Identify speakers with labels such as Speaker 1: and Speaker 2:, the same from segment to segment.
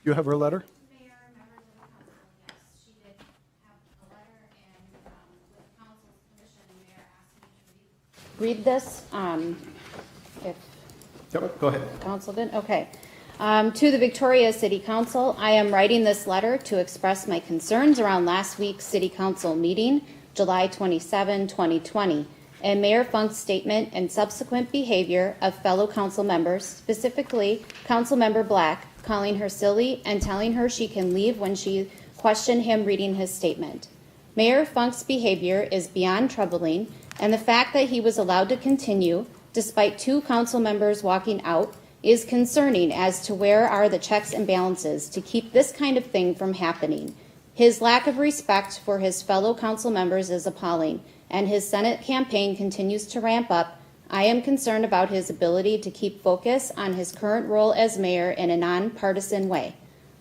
Speaker 1: You have her letter?
Speaker 2: Mayor, members of the council, yes, she did have a letter, and with council's permission, the mayor asked me to read this. If
Speaker 1: Yep, go ahead.
Speaker 2: council did, okay. To the Victoria City Council, I am writing this letter to express my concerns around last week's city council meeting, July 27, 2020, and Mayor Funk's statement and subsequent behavior of fellow council members, specifically Councilmember Black, calling her silly and telling her she can leave when she questioned him reading his statement. Mayor Funk's behavior is beyond troubling, and the fact that he was allowed to continue, despite 2 council members walking out, is concerning as to where are the checks and balances to keep this kind of thing from happening. His lack of respect for his fellow council members is appalling, and his Senate campaign continues to ramp up. I am concerned about his ability to keep focus on his current role as mayor in a nonpartisan way.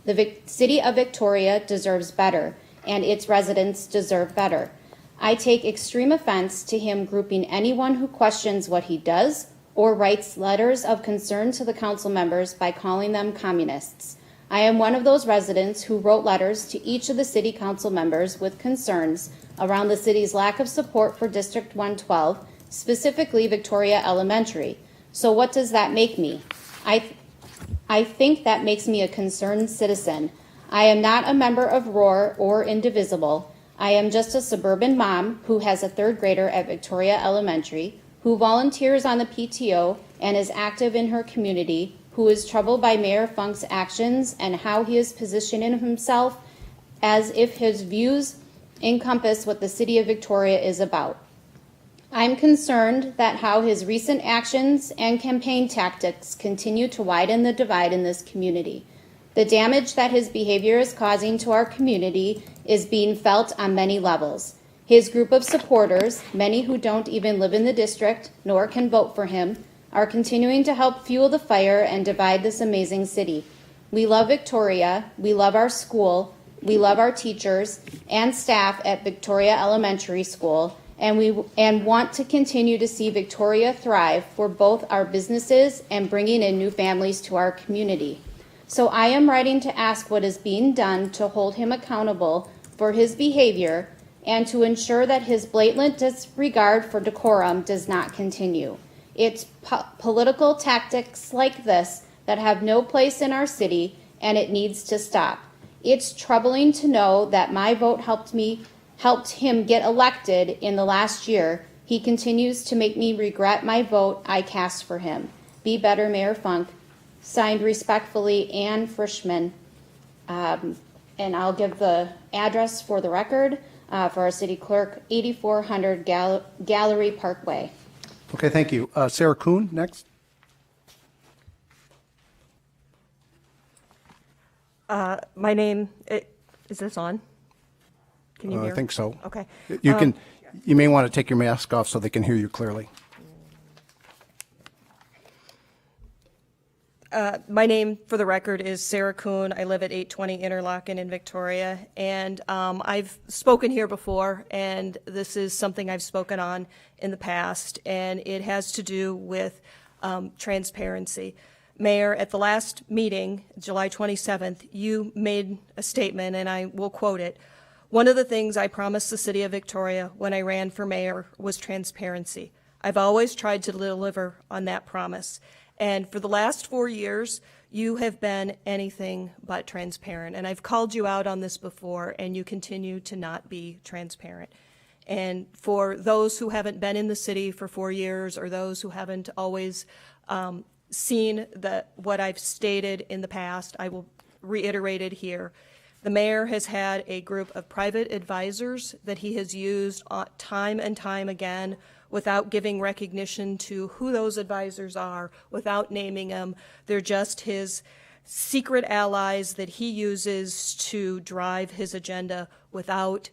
Speaker 2: The city of Victoria deserves better, and its residents deserve better. I take extreme offense to him grouping anyone who questions what he does or writes letters of concern to the council members by calling them communists. I am one of those residents who wrote letters to each of the city council members with concerns around the city's lack of support for District 112, specifically Victoria Elementary. So what does that make me? I think that makes me a concerned citizen. I am not a member of ROAR or Indivisible. I am just a suburban mom who has a 3rd grader at Victoria Elementary, who volunteers on the PTO and is active in her community, who is troubled by Mayor Funk's actions and how he is positioning himself as if his views encompass what the city of Victoria is about. I'm concerned that how his recent actions and campaign tactics continue to widen the divide in this community. The damage that his behavior is causing to our community is being felt on many levels. His group of supporters, many who don't even live in the district nor can vote for him, are continuing to help fuel the fire and divide this amazing city. We love Victoria, we love our school, we love our teachers and staff at Victoria Elementary School, and want to continue to see Victoria thrive for both our businesses and bringing in new families to our community. So I am writing to ask what is being done to hold him accountable for his behavior and to ensure that his blatant disregard for decorum does not continue. It's political tactics like this that have no place in our city, and it needs to stop. It's troubling to know that my vote helped him get elected in the last year. He continues to make me regret my vote I cast for him. Be better, Mayor Funk. Signed respectfully, Ann Frischman. And I'll give the address for the record for our city clerk, 8400 Gallery Parkway.
Speaker 1: Okay, thank you. Sarah Kuhn, next.
Speaker 3: My name, is this on? Can you hear?
Speaker 1: I think so.
Speaker 3: Okay.
Speaker 1: You may want to take your mask off so they can hear you clearly.
Speaker 3: My name, for the record, is Sarah Kuhn. I live at 820 Interlochen in Victoria, and I've spoken here before, and this is something I've spoken on in the past, and it has to do with transparency. Mayor, at the last meeting, July 27th, you made a statement, and I will quote it. One of the things I promised the city of Victoria when I ran for mayor was transparency. I've always tried to deliver on that promise. And for the last 4 years, you have been anything but transparent. And I've called you out on this before, and you continue to not be transparent. And for those who haven't been in the city for 4 years, or those who haven't always seen what I've stated in the past, I will reiterate it here. The mayor has had a group of private advisors that he has used time and time again without giving recognition to who those advisors are, without naming them. They're just his secret allies that he uses to drive his agenda without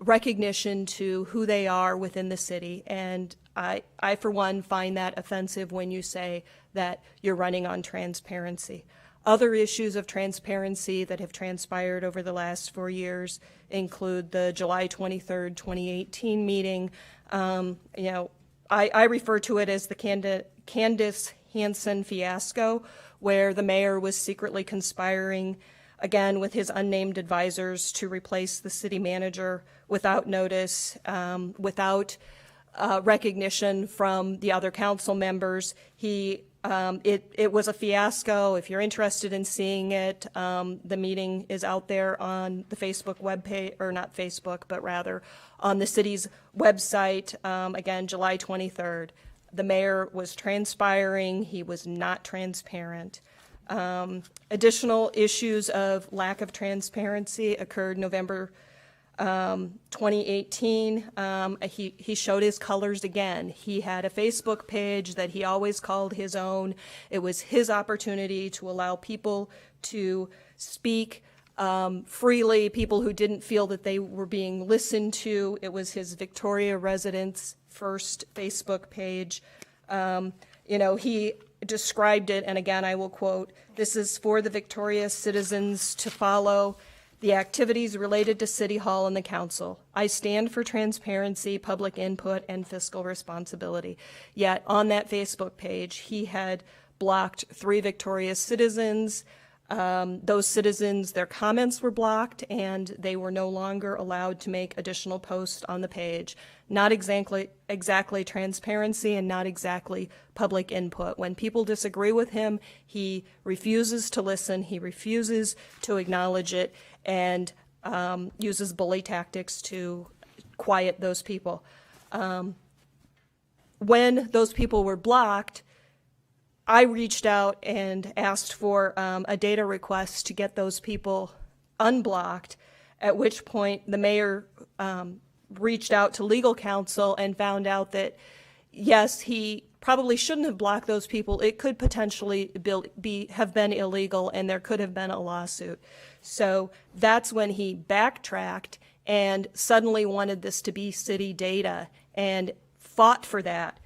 Speaker 3: recognition to who they are within the city. And I, for one, find that offensive when you say that you're running on transparency. Other issues of transparency that have transpired over the last 4 years include the July 23rd, 2018 meeting. I refer to it as the Candace Hansen fiasco, where the mayor was secretly conspiring, again, with his unnamed advisors to replace the city manager without notice, without recognition from the other council members. It was a fiasco. If you're interested in seeing it, the meeting is out there on the Facebook webpage, or not Facebook, but rather on the city's website, again, July 23rd. The mayor was transpiring. He was not transparent. Additional issues of lack of transparency occurred November 2018. He showed his colors again. He had a Facebook page that he always called his own. It was his opportunity to allow people to speak freely, people who didn't feel that they were being listened to. It was his Victoria residents' first Facebook page. He described it, and again, I will quote, "This is for the Victoria citizens to follow the activities related to City Hall and the Council. I stand for transparency, public input, and fiscal responsibility." Yet on that Facebook page, he had blocked 3 Victoria citizens. Those citizens, their comments were blocked, and they were no longer allowed to make additional posts on the page. Not exactly transparency, and not exactly public input. When people disagree with him, he refuses to listen, he refuses to acknowledge it, and uses bully tactics to quiet those people. When those people were blocked, I reached out and asked for a data request to get those people unblocked, at which point the mayor reached out to legal counsel and found out that, yes, he probably shouldn't have blocked those people. It could potentially have been illegal, and there could have been a lawsuit. So that's when he backtracked and suddenly wanted this to be city data and fought for that.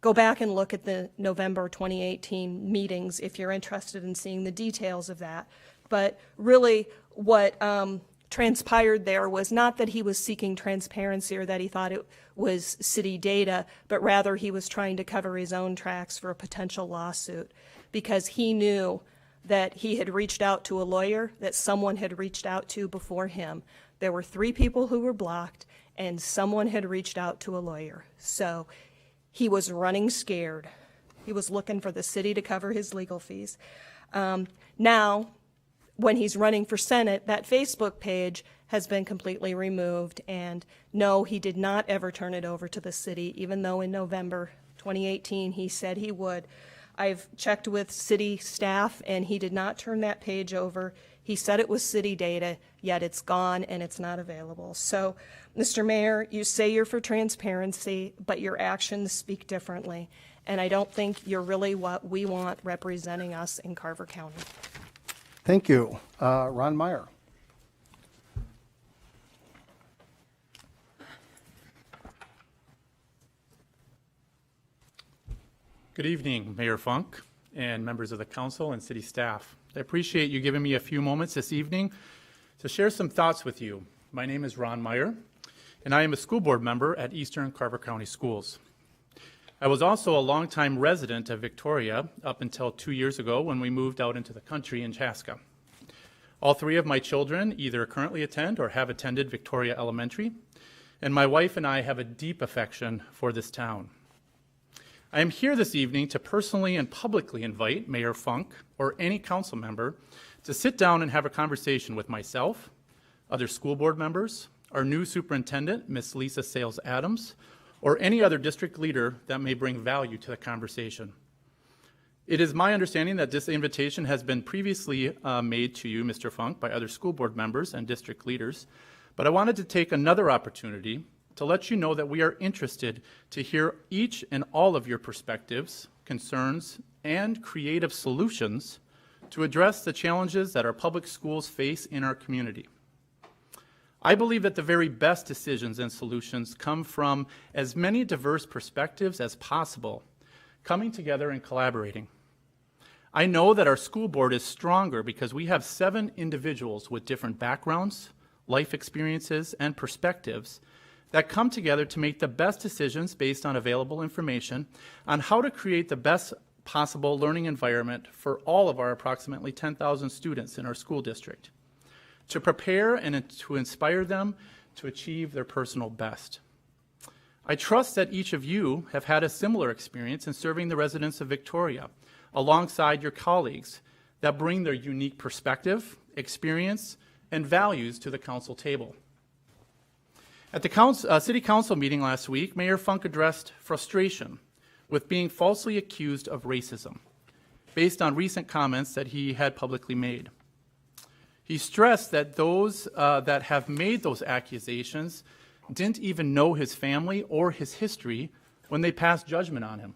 Speaker 3: Go back and look at the November 2018 meetings if you're interested in seeing the details of that. But really what transpired there was not that he was seeking transparency or that he thought it was city data, but rather he was trying to cover his own tracks for a potential lawsuit, because he knew that he had reached out to a lawyer that someone had reached out to before him. There were 3 people who were blocked, and someone had reached out to a lawyer. So he was running scared. He was looking for the city to cover his legal fees. Now, when he's running for Senate, that Facebook page has been completely removed. And no, he did not ever turn it over to the city, even though in November 2018 he said he would. I've checked with city staff, and he did not turn that page over. He said it was city data, yet it's gone and it's not available. So, Mr. Mayor, you say you're for transparency, but your actions speak differently. And I don't think you're really what we want representing us in Carver County.
Speaker 1: Thank you. Ron Meyer.
Speaker 4: Good evening, Mayor Funk and members of the council and city staff. I appreciate you giving me a few moments this evening to share some thoughts with you. My name is Ron Meyer, and I am a school board member at Eastern Carver County Schools. I was also a longtime resident of Victoria up until 2 years ago when we moved out into the country in Chaska. All 3 of my children either currently attend or have attended Victoria Elementary, and my wife and I have a deep affection for this town. I am here this evening to personally and publicly invite Mayor Funk or any council member to sit down and have a conversation with myself, other school board members, our new superintendent, Ms. Lisa Sales Adams, or any other district leader that may bring value to the conversation. It is my understanding that this invitation has been previously made to you, Mr. Funk, by other school board members and district leaders, but I wanted to take another opportunity to let you know that we are interested to hear each and all of your perspectives, concerns, and creative solutions to address the challenges that our public schools face in our community. I believe that the very best decisions and solutions come from as many diverse perspectives as possible, coming together and collaborating. I know that our school board is stronger because we have 7 individuals with different backgrounds, life experiences, and perspectives that come together to make the best decisions based on available information on how to create the best possible learning environment for all of our approximately 10,000 students in our school district, to prepare and to inspire them to achieve their personal best. I trust that each of you have had a similar experience in serving the residents of Victoria alongside your colleagues that bring their unique perspective, experience, and values to the council table. At the City Council meeting last week, Mayor Funk addressed frustration with being falsely accused of racism based on recent comments that he had publicly made. He stressed that those that have made those accusations didn't even know his family or his history when they passed judgment on him.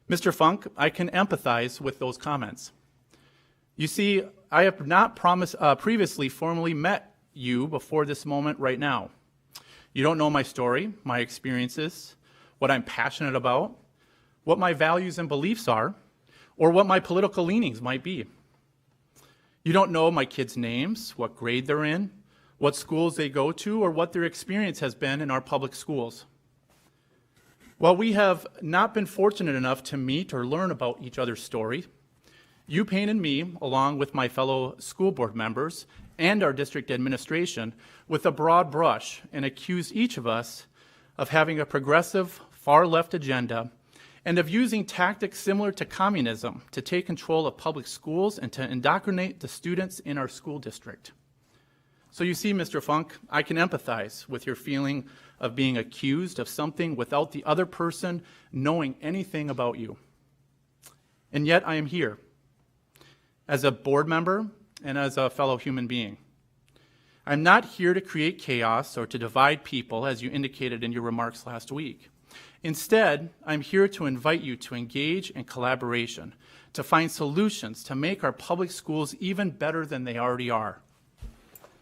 Speaker 4: Mr. Funk, I can empathize with those comments. You see, I have not previously formally met you before this moment right now. You don't know my story, my experiences, what I'm passionate about, what my values and beliefs are, or what my political leanings might be. You don't know my kids' names, what grade they're in, what schools they go to, or what their experience has been in our public schools. While we have not been fortunate enough to meet or learn about each other's story, you painted me, along with my fellow school board members and our district administration, with a broad brush and accused each of us of having a progressive, far-left agenda and of using tactics similar to communism to take control of public schools and to indoctrinate the students in our school district. So you see, Mr. Funk, I can empathize with your feeling of being accused of something without the other person knowing anything about you. And yet I am here as a board member and as a fellow human being. I'm not here to create chaos or to divide people, as you indicated in your remarks last week. Instead, I'm here to invite you to engage in collaboration, to find solutions to make our public schools even better than they already are.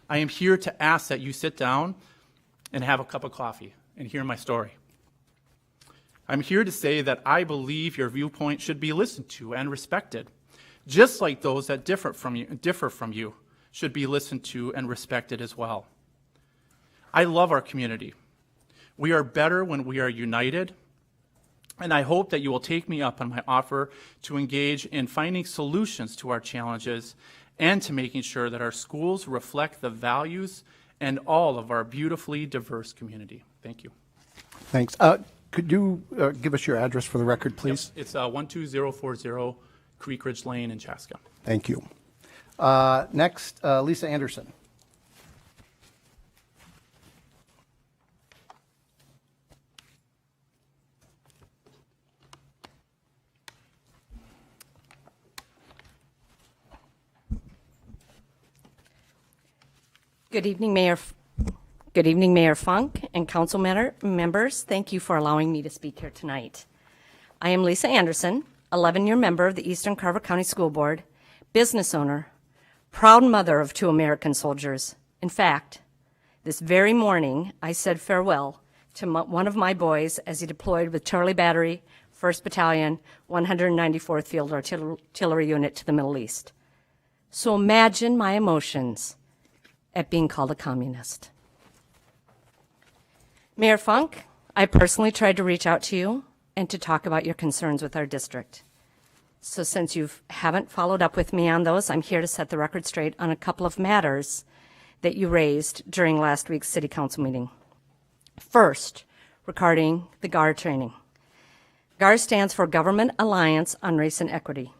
Speaker 4: I am here to ask that you sit down and have a cup of coffee and hear my story. I'm here to say that I believe your viewpoint should be listened to and respected, just like those that differ from you should be listened to and respected as well. I love our community. We are better when we are united, and I hope that you will take me up on my offer to engage in finding solutions to our challenges and to making sure that our schools reflect the values and all of our beautifully diverse community. Thank you.
Speaker 1: Thanks. Could you give us your address for the record, please?
Speaker 4: Yep. It's 12040 Creek Ridge Lane in Chaska.
Speaker 1: Thank you. Next, Lisa Anderson.
Speaker 5: Good evening, Mayor Funk and council members. Thank you for allowing me to speak here tonight. I am Lisa Anderson, 11-year member of the Eastern Carver County School Board, business owner, proud mother of 2 American soldiers. In fact, this very morning, I said farewell to one of my boys as he deployed with Charlie Battery, 1st Battalion, 194th Field Artillery Unit to the Middle East. So imagine my emotions at being called a communist. Mayor Funk, I personally tried to reach out to you and to talk about your concerns with our district. So since you haven't followed up with me on those, I'm here to set the record straight on a couple of matters that you raised during last week's City Council meeting. First, regarding the GAR training. GAR stands for Government Alliance on Race and Equity.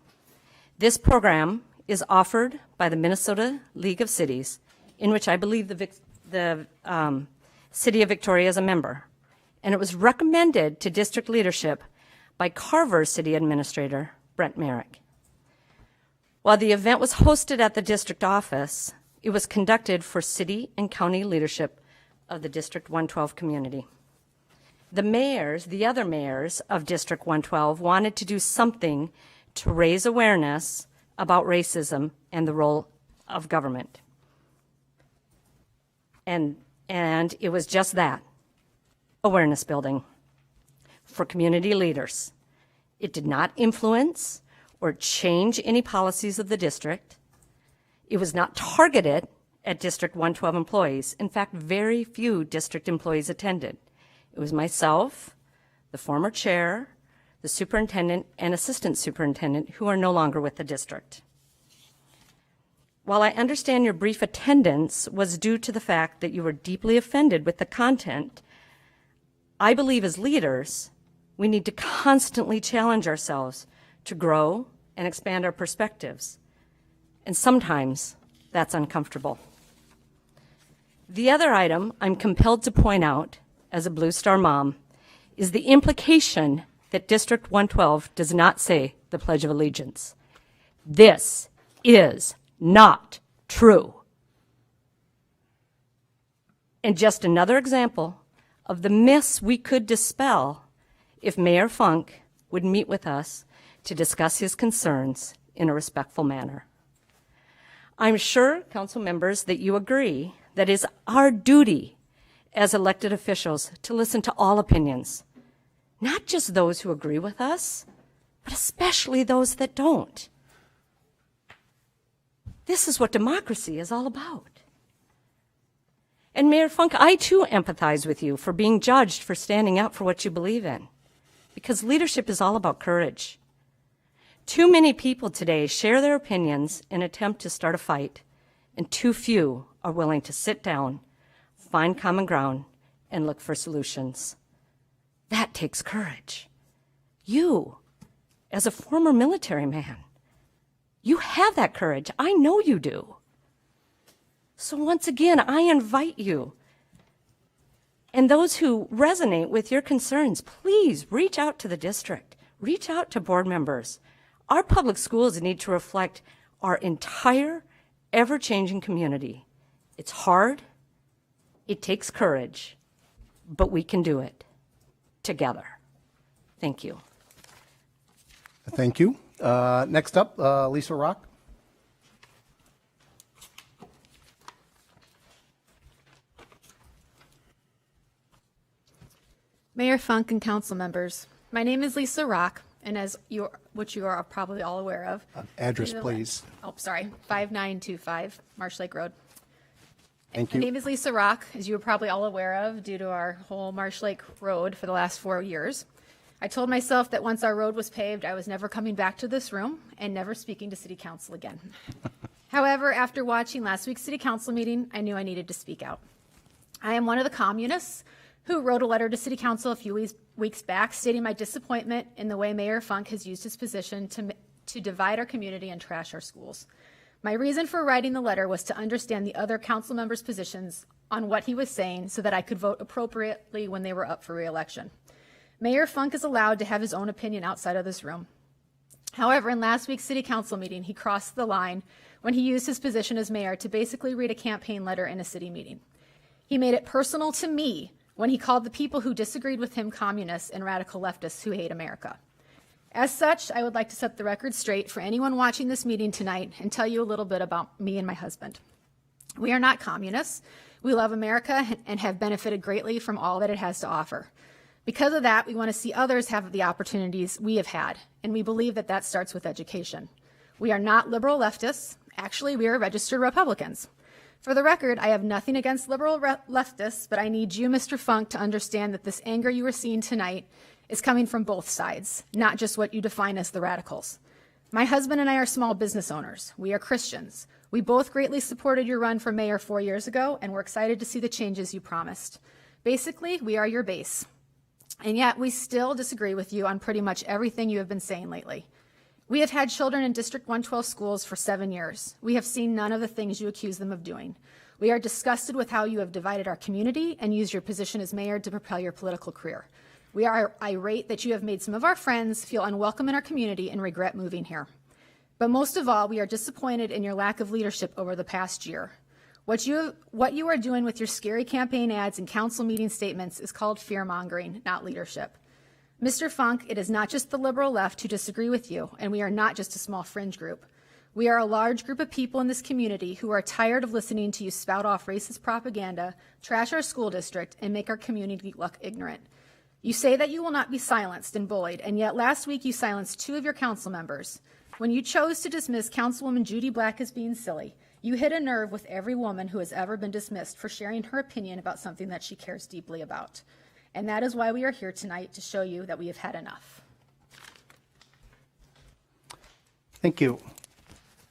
Speaker 5: This program is offered by the Minnesota League of Cities, in which I believe the City of Victoria is a member, and it was recommended to district leadership by Carver's City Administrator, Brent Merrick. While the event was hosted at the district office, it was conducted for city and county leadership of the District 112 community. The other mayors of District 112 wanted to do something to raise awareness about racism and the role of government. And it was just that, awareness building for community leaders. It did not influence or change any policies of the district. It was not targeted at District 112 employees. In fact, very few district employees attended. It was myself, the former chair, the superintendent and assistant superintendent who are no longer with the district. While I understand your brief attendance was due to the fact that you were deeply offended with the content, I believe as leaders, we need to constantly challenge ourselves to grow and expand our perspectives. And sometimes that's uncomfortable. The other item I'm compelled to point out as a Blue Star mom is the implication that District 112 does not say the Pledge of Allegiance. This is not true. And just another example of the myths we could dispel if Mayor Funk would meet with us to discuss his concerns in a respectful manner. I'm sure, council members, that you agree that it is our duty as elected officials to listen to all opinions, not just those who agree with us, but especially those that don't. This is what democracy is all about. And Mayor Funk, I too empathize with you for being judged for standing up for what you believe in, because leadership is all about courage. Too many people today share their opinions in an attempt to start a fight, and too few are willing to sit down, find common ground, and look for solutions. That takes courage. You, as a former military man, you have that courage. I know you do. So once again, I invite you and those who resonate with your concerns, please reach out to the district, reach out to board members. Our public schools need to reflect our entire ever-changing community. It's hard, it takes courage, but we can do it together. Thank you.
Speaker 1: Thank you. Next up, Lisa Rock.
Speaker 6: Mayor Funk and council members, my name is Lisa Rock, and which you are probably all aware of.
Speaker 1: Address, please.
Speaker 6: Oh, sorry, 5925 Marsh Lake Road.
Speaker 1: Thank
Speaker 6: My
Speaker 1: you.
Speaker 6: name is Lisa Rock, as you are probably all aware of, due to our whole Marsh Lake Road for the last 4 years. I told myself that once our road was paved, I was never coming back to this room and never speaking to City Council again. However, after watching last week's City Council meeting, I knew I needed to speak out. I am one of the communists who wrote a letter to City Council a few weeks back stating my disappointment in the way Mayor Funk has used his position to divide our community and trash our schools. My reason for writing the letter was to understand the other council members' positions on what he was saying so that I could vote appropriately when they were up for re-election. Mayor Funk is allowed to have his own opinion outside of this room. However, in last week's City Council meeting, he crossed the line when he used his position as mayor to basically read a campaign letter in a city meeting. He made it personal to me when he called the people who disagreed with him communists and radical leftists who hate America. As such, I would like to set the record straight for anyone watching this meeting tonight and tell you a little bit about me and my husband. We are not communists. We love America and have benefited greatly from all that it has to offer. Because of that, we want to see others have the opportunities we have had, and we believe that that starts with education. We are not liberal leftists. Actually, we are registered Republicans. For the record, I have nothing against liberal leftists, but I need you, Mr. Funk, to understand that this anger you are seeing tonight is coming from both sides, not just what you define as the radicals. My husband and I are small business owners. We are Christians. We both greatly supported your run for mayor 4 years ago, and we're excited to see the changes you promised. Basically, we are your base. And yet, we still disagree with you on pretty much everything you have been saying lately. We have had children in District 112 schools for 7 years. We have seen none of the things you accuse them of doing. We are disgusted with how you have divided our community and used your position as mayor to propel your political career. We are irate that you have made some of our friends feel unwelcome in our community and regret moving here. But most of all, we are disappointed in your lack of leadership over the past year. What you are doing with your scary campaign ads and council meeting statements is called fear-mongering, not leadership. Mr. Funk, it is not just the liberal left who disagree with you, and we are not just a small fringe group. We are a large group of people in this community who are tired of listening to you spout off racist propaganda, trash our school district, and make our community look ignorant. You say that you will not be silenced and bullied, and yet last week you silenced 2 of your council members. When you chose to dismiss Councilwoman Judy Black as being silly, you hit a nerve with every woman who has ever been dismissed for sharing her opinion about something that she cares deeply about. And that is why we are here tonight, to show you that we have had enough.
Speaker 1: Thank you.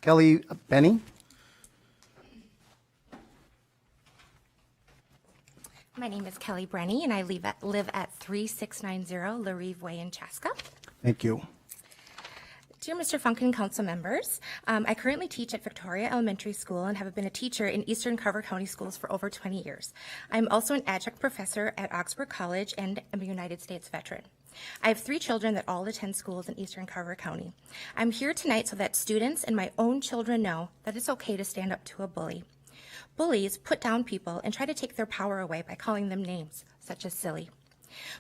Speaker 1: Kelly Benny?
Speaker 7: My name is Kelly Brenny, and I live at 3690 Larive Way in Chaska.
Speaker 1: Thank you.
Speaker 7: Dear Mr. Funk and council members, I currently teach at Victoria Elementary School and have been a teacher in Eastern Carver County schools for over 20 years. I'm also an adjunct professor at Augsburg College and am a United States veteran. I have 3 children that all attend schools in Eastern Carver County. I'm here tonight so that students and my own children know that it's okay to stand up to a bully. Bullies put down people and try to take their power away by calling them names, such as silly.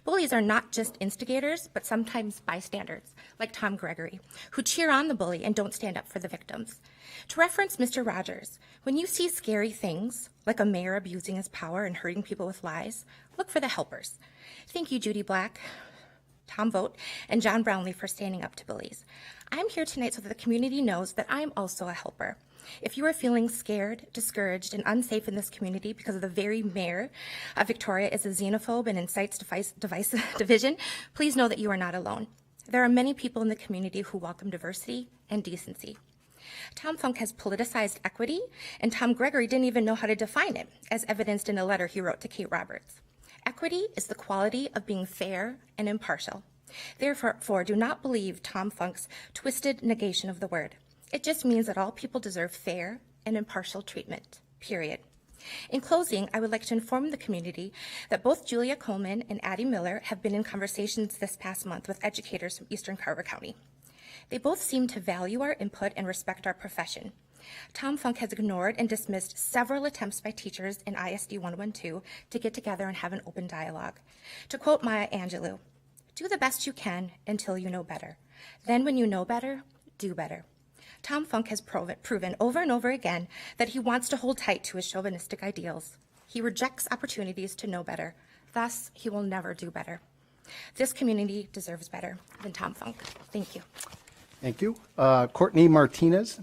Speaker 7: Bullies are not just instigators, but sometimes bystanders, like Tom Gregory, who cheer on the bully and don't stand up for the victims. To reference Mr. Rogers, when you see scary things, like a mayor abusing his power and hurting people with lies, look for the helpers. Thank you, Judy Black, Tom Vogt, and John Brownlee for standing up to bullies. I'm here tonight so that the community knows that I'm also a helper. If you are feeling scared, discouraged, and unsafe in this community because of the very mayor of Victoria is a xenophobe and incites division, please know that you are not alone. There are many people in the community who welcome diversity and decency. Tom Funk has politicized equity, and Tom Gregory didn't even know how to define it, as evidenced in a letter he wrote to Kate Roberts. Equity is the quality of being fair and impartial. Therefore, do not believe Tom Funk's twisted negation of the word. It just means that all people deserve fair and impartial treatment, period. In closing, I would like to inform the community that both Julia Coleman and Addie Miller have been in conversations this past month with educators from Eastern Carver County. They both seem to value our input and respect our profession. Tom Funk has ignored and dismissed several attempts by teachers in ISD 112 to get together and have an open dialogue. To quote Maya Angelou, "Do the best you can until you know better. Then when you know better, do better." Tom Funk has proven over and over again that he wants to hold tight to his chauvinistic ideals. He rejects opportunities to know better. Thus, he will never do better. This community deserves better than Tom Funk. Thank you.
Speaker 1: Thank you. Courtney Martinez?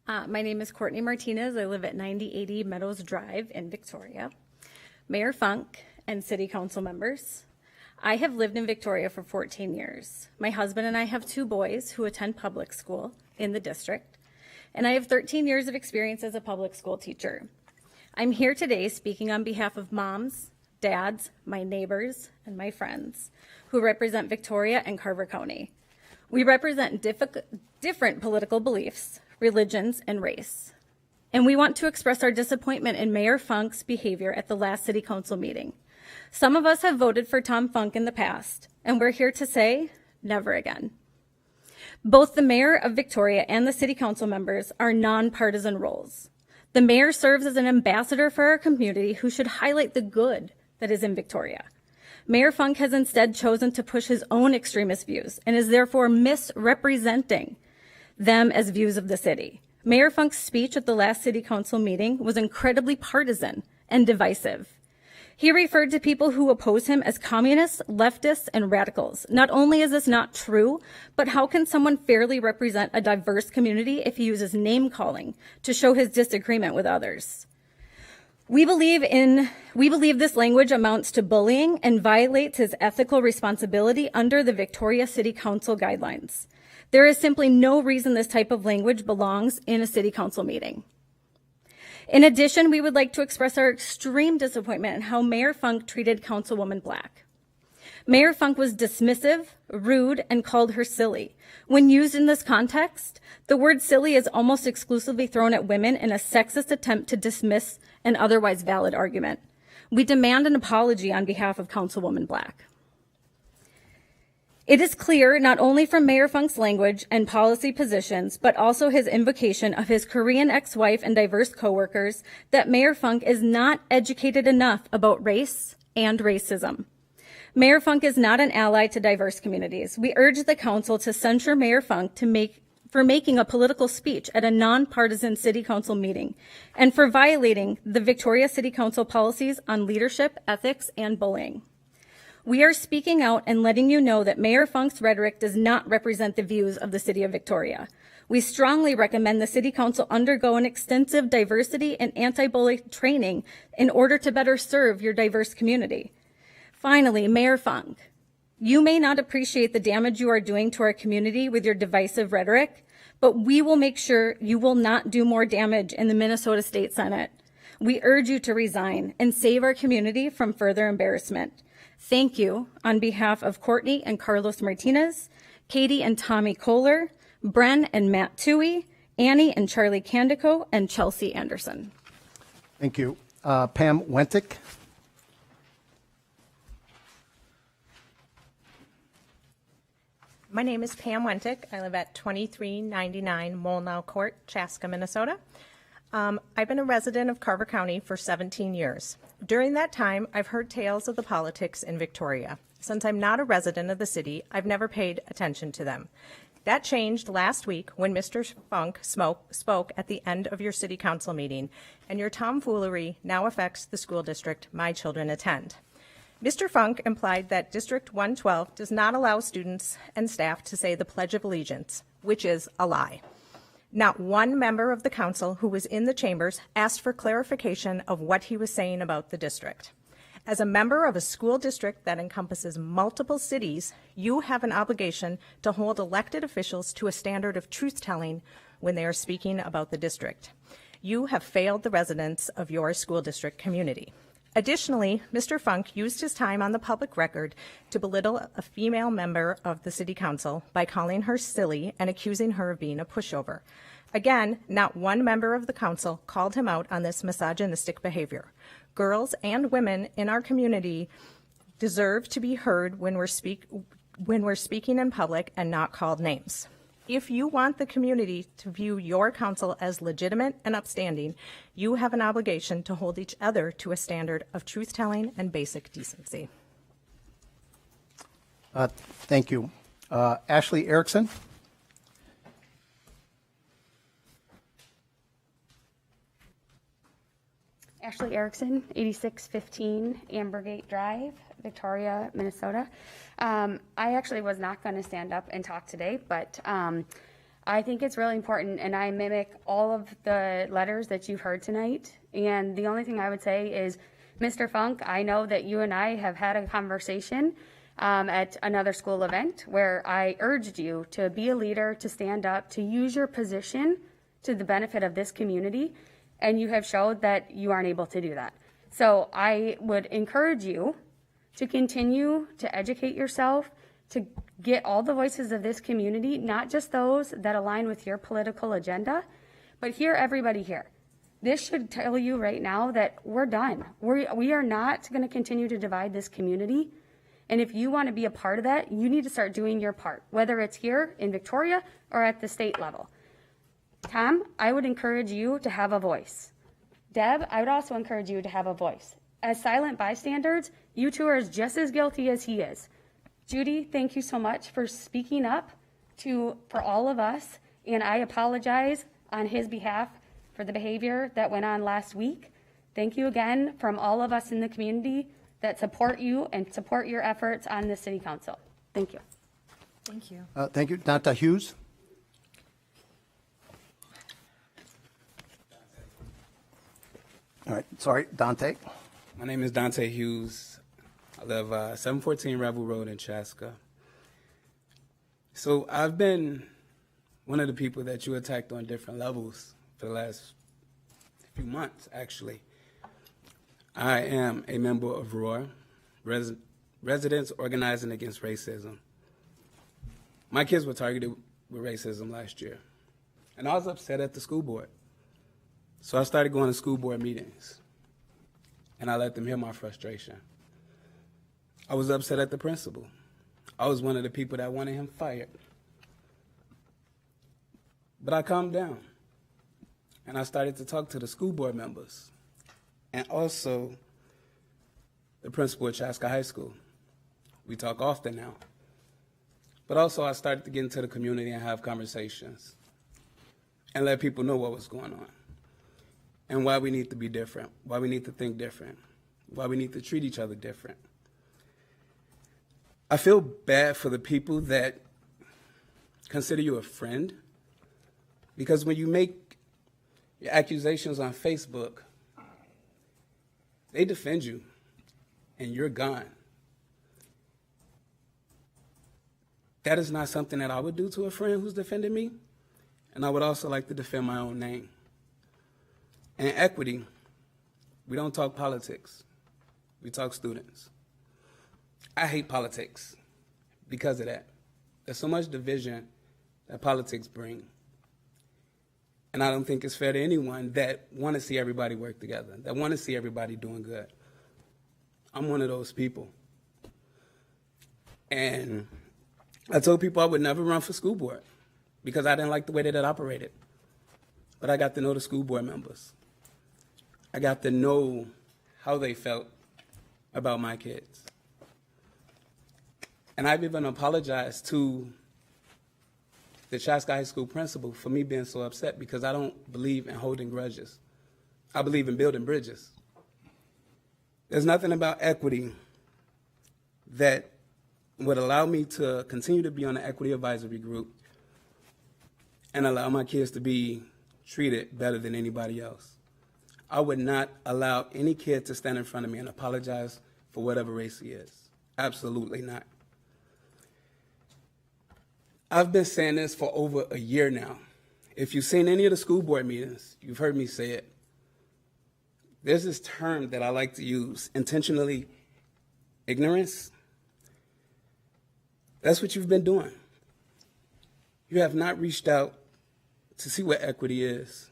Speaker 8: My name is Courtney Martinez. I live at 9080 Meadows Drive in Victoria. Mayor Funk and City Council members, I have lived in Victoria for 14 years. My husband and I have 2 boys who attend public school in the district, and I have 13 years of experience as a public school teacher. I'm here today speaking on behalf of moms, dads, my neighbors, and my friends who represent Victoria and Carver County. We represent different political beliefs, religions, and race. And we want to express our disappointment in Mayor Funk's behavior at the last City Council meeting. Some of us have voted for Tom Funk in the past, and we're here to say, never again. Both the Mayor of Victoria and the City Council members are nonpartisan roles. The Mayor serves as an ambassador for our community who should highlight the good that is in Victoria. Mayor Funk has instead chosen to push his own extremist views and is therefore misrepresenting them as views of the city. Mayor Funk's speech at the last City Council meeting was incredibly partisan and divisive. He referred to people who oppose him as communists, leftists, and radicals. Not only is this not true, but how can someone fairly represent a diverse community if he uses name-calling to show his disagreement with others? We believe this language amounts to bullying and violates his ethical responsibility under the Victoria City Council guidelines. There is simply no reason this type of language belongs in a City Council meeting. In addition, we would like to express our extreme disappointment in how Mayor Funk treated Councilwoman Black. Mayor Funk was dismissive, rude, and called her silly. When used in this context, the word silly is almost exclusively thrown at women in a sexist attempt to dismiss an otherwise valid argument. We demand an apology on behalf of Councilwoman Black. It is clear, not only from Mayor Funk's language and policy positions, but also his invocation of his Korean ex-wife and diverse coworkers, that Mayor Funk is not educated enough about race and racism. Mayor Funk is not an ally to diverse communities. We urge the council to censure Mayor Funk for making a political speech at a nonpartisan City Council meeting and for violating the Victoria City Council policies on leadership, ethics, and bullying. We are speaking out and letting you know that Mayor Funk's rhetoric does not represent the views of the City of Victoria. We strongly recommend the City Council undergo an extensive diversity and anti-bully training in order to better serve your diverse community. Finally, Mayor Funk, you may not appreciate the damage you are doing to our community with your divisive rhetoric, but we will make sure you will not do more damage in the Minnesota State Senate. We urge you to resign and save our community from further embarrassment. Thank you on behalf of Courtney and Carlos Martinez, Katie and Tommy Kohler, Bren and Matt Toohey, Annie and Charlie Candico, and Chelsea Anderson.
Speaker 1: Thank you. Pam Wentick.
Speaker 9: My name is Pam Wentick. I live at 2399 Molnau Court, Chaska, Minnesota. I've been a resident of Carver County for 17 years. During that time, I've heard tales of the politics in Victoria. Since I'm not a resident of the city, I've never paid attention to them. That changed last week when Mr. Funk spoke at the end of your city council meeting, and your tomfoolery now affects the school district my children attend. Mr. Funk implied that District 112 does not allow students and staff to say the Pledge of Allegiance, which is a lie. Not one member of the council who was in the chambers asked for clarification of what he was saying about the district. As a member of a school district that encompasses multiple cities, you have an obligation to hold elected officials to a standard of truth-telling when they are speaking about the district. You have failed the residents of your school district community. Additionally, Mr. Funk used his time on the public record to belittle a female member of the city council by calling her silly and accusing her of being a pushover. Again, not one member of the council called him out on this misogynistic behavior. Girls and women in our community deserve to be heard when we're speaking in public and not called names. If you want the community to view your council as legitimate and upstanding, you have an obligation to hold each other to a standard of truth-telling and basic decency.
Speaker 1: Thank you. Ashley Erickson.
Speaker 10: Ashley Erickson, 8615 Ambergate Drive, Victoria, Minnesota. I actually was not going to stand up and talk today, but I think it's really important, and I mimic all of the letters that you've heard tonight. And the only thing I would say is, Mr. Funk, I know that you and I have had a conversation at another school event where I urged you to be a leader, to stand up, to use your position to the benefit of this community. And you have showed that you aren't able to do that. So I would encourage you to continue to educate yourself, to get all the voices of this community, not just those that align with your political agenda, but hear everybody here. This should tell you right now that we're done. We are not going to continue to divide this community. And if you want to be a part of that, you need to start doing your part, whether it's here in Victoria or at the state level. Tom, I would encourage you to have a voice. Deb, I would also encourage you to have a voice. As silent bystanders, you two are just as guilty as he is. Judy, thank you so much for speaking up for all of us, and I apologize on his behalf for the behavior that went on last week. Thank you again from all of us in the community that support you and support your efforts on the City Council. Thank you.
Speaker 9: Thank you.
Speaker 1: Thank you. Danta Hughes. All right, sorry, Dante.
Speaker 11: My name is Dante Hughes. I live 714 Rebel Road in Chaska. So I've been one of the people that you attacked on different levels for the last few months, actually. I am a member of ROAR, Residents Organizing Against Racism. My kids were targeted with racism last year, and I was upset at the school board. So I started going to school board meetings, and I let them hear my frustration. I was upset at the principal. I was one of the people that wanted him fired. But I calmed down, and I started to talk to the school board members and also the principal at Chaska High School. We talk often now. But also I started to get into the community and have conversations and let people know what was going on and why we need to be different, why we need to think different, why we need to treat each other different. I feel bad for the people that consider you a friend, because when you make your accusations on Facebook, they defend you and you're gone. that is not something that I would do to a friend who's defending me, and I would also like to defend my own name. And equity, we don't talk politics. We talk students. I hate politics because of that. There's so much division that politics bring. And I don't think it's fair to anyone that want to see everybody work together, that want to see everybody doing good. I'm one of those people. And I told people I would never run for school board because I didn't like the way that it operated. But I got to know the school board members. I got to know how they felt about my kids. And I've even apologized to the Chaska High School principal for me being so upset because I don't believe in holding grudges. I believe in building bridges. There's nothing about equity that would allow me to continue to be on the equity advisory group and allow my kids to be treated better than anybody else. I would not allow any kid to stand in front of me and apologize for whatever race he is. Absolutely not. I've been saying this for over a year now. If you've seen any of the school board meetings, you've heard me say it. There's this term that I like to use, intentionally ignorance. That's what you've been doing. You have not reached out to see what equity is.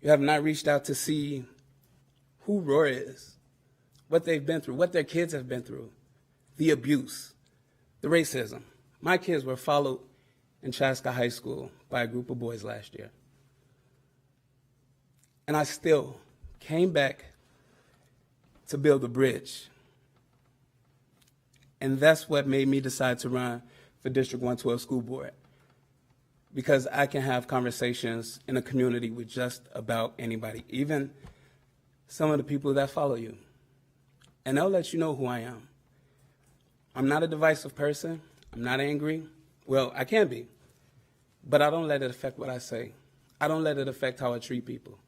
Speaker 11: You have not reached out to see who Roar is, what they've been through, what their kids have been through, the abuse, the racism. My kids were followed in Chaska High School by a group of boys last year. And I still came back to build a bridge. And that's what made me decide to run for District 112 School Board, because I can have conversations in a community with just about anybody, even some of the people that follow you. And they'll let you know who I am. I'm not a divisive person. I'm not angry. Well, I can be, but I don't let it affect what I say. I don't let it affect how I treat people.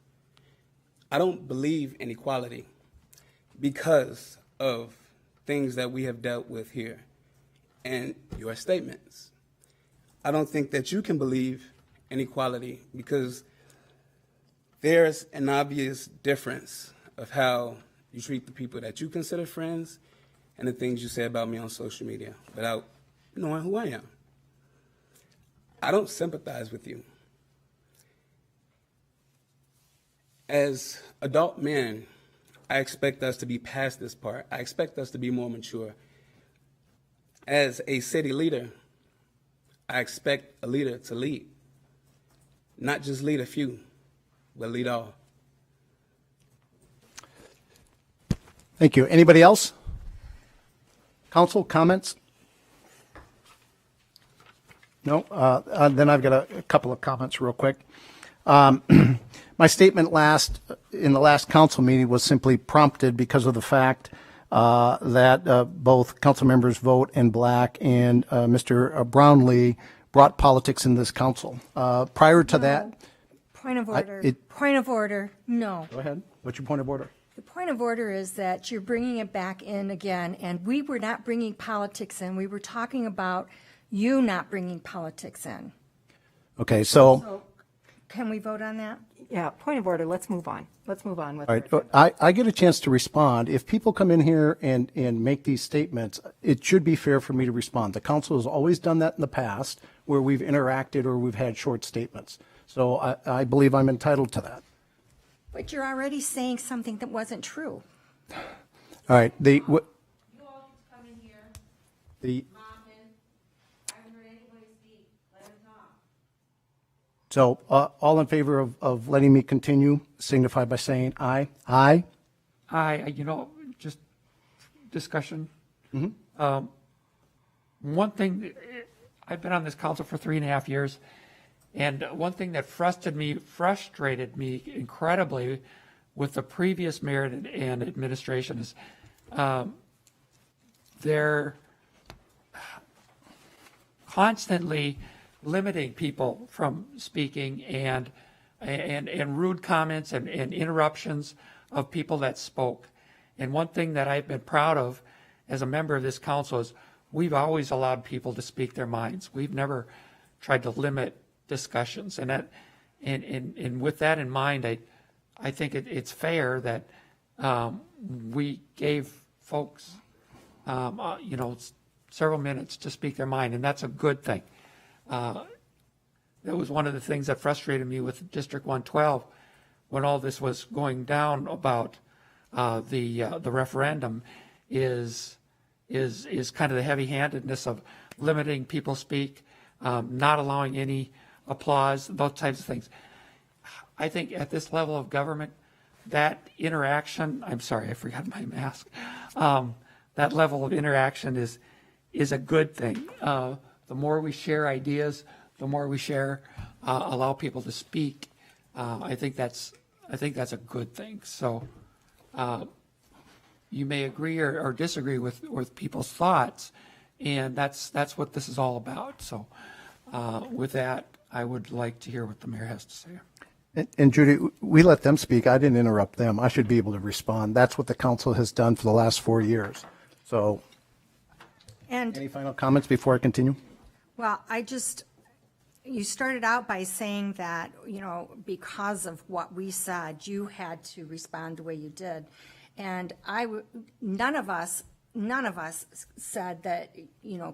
Speaker 11: I don't believe in equality because of things that we have dealt with here and your statements. I don't think that you can believe in equality because there's an obvious difference of how you treat the people that you consider friends and the things you say about me on social media without knowing who I am. I don't sympathize with you. As adult men, I expect us to be past this part. I expect us to be more mature. As a city leader, I expect a leader to lead. Not just lead a few, but lead all.
Speaker 1: Thank you. Anybody else? Council, comments? No? Then I've got a couple of comments real quick. My statement in the last council meeting was simply prompted because of the fact that both council members Vogt and Black and Mr. Brownlee brought politics in this council. Prior to that,
Speaker 12: Point of order. Point of order. No.
Speaker 1: go ahead. What's your point of order?
Speaker 12: The point of order is that you're bringing it back in again, and we were not bringing politics in. We were talking about you not bringing politics in.
Speaker 1: Okay, so
Speaker 12: Can we vote on that?
Speaker 13: Yeah, point of order. Let's move on. Let's move on with
Speaker 1: all right, I get a chance to respond. If people come in here and make these statements, it should be fair for me to respond. The council has always done that in the past where we've interacted or we've had short statements. So I believe I'm entitled to that.
Speaker 12: But you're already saying something that wasn't true.
Speaker 1: All right,
Speaker 7: You all get to come in here, Martin. I haven't heard anybody speak. Let him talk.
Speaker 1: So all in favor of letting me continue, signify by saying aye. Aye.
Speaker 14: Aye, just discussion. One thing, I've been on this council for 3.5 years, and one thing that frustrated me incredibly with the previous mayor and administration is they're constantly limiting people from speaking and rude comments and interruptions of people that spoke. And one thing that I've been proud of as a member of this council is we've always allowed people to speak their minds. We've never tried to limit discussions. And with that in mind, I think it's fair that we gave folks, several minutes to speak their mind, and that's a good thing. That was one of the things that frustrated me with District 112 when all this was going down about the referendum is kind of the heavy-handedness of limiting people speak, not allowing any applause, those types of things. I think at this level of government, that interaction, I'm sorry, I forgot my mask. That level of interaction is a good thing. The more we share ideas, the more we allow people to speak. I think that's a good thing. So you may agree or disagree with people's thoughts, and that's what this is all about. So with that, I would like to hear what the mayor has to say.
Speaker 1: And Judy, we let them speak. I didn't interrupt them. I should be able to respond. That's what the council has done for the last 4 years. So
Speaker 12: And,
Speaker 1: any final comments before I continue?
Speaker 12: well, you started out by saying that, because of what we said, you had to respond the way you did. And none of us said that,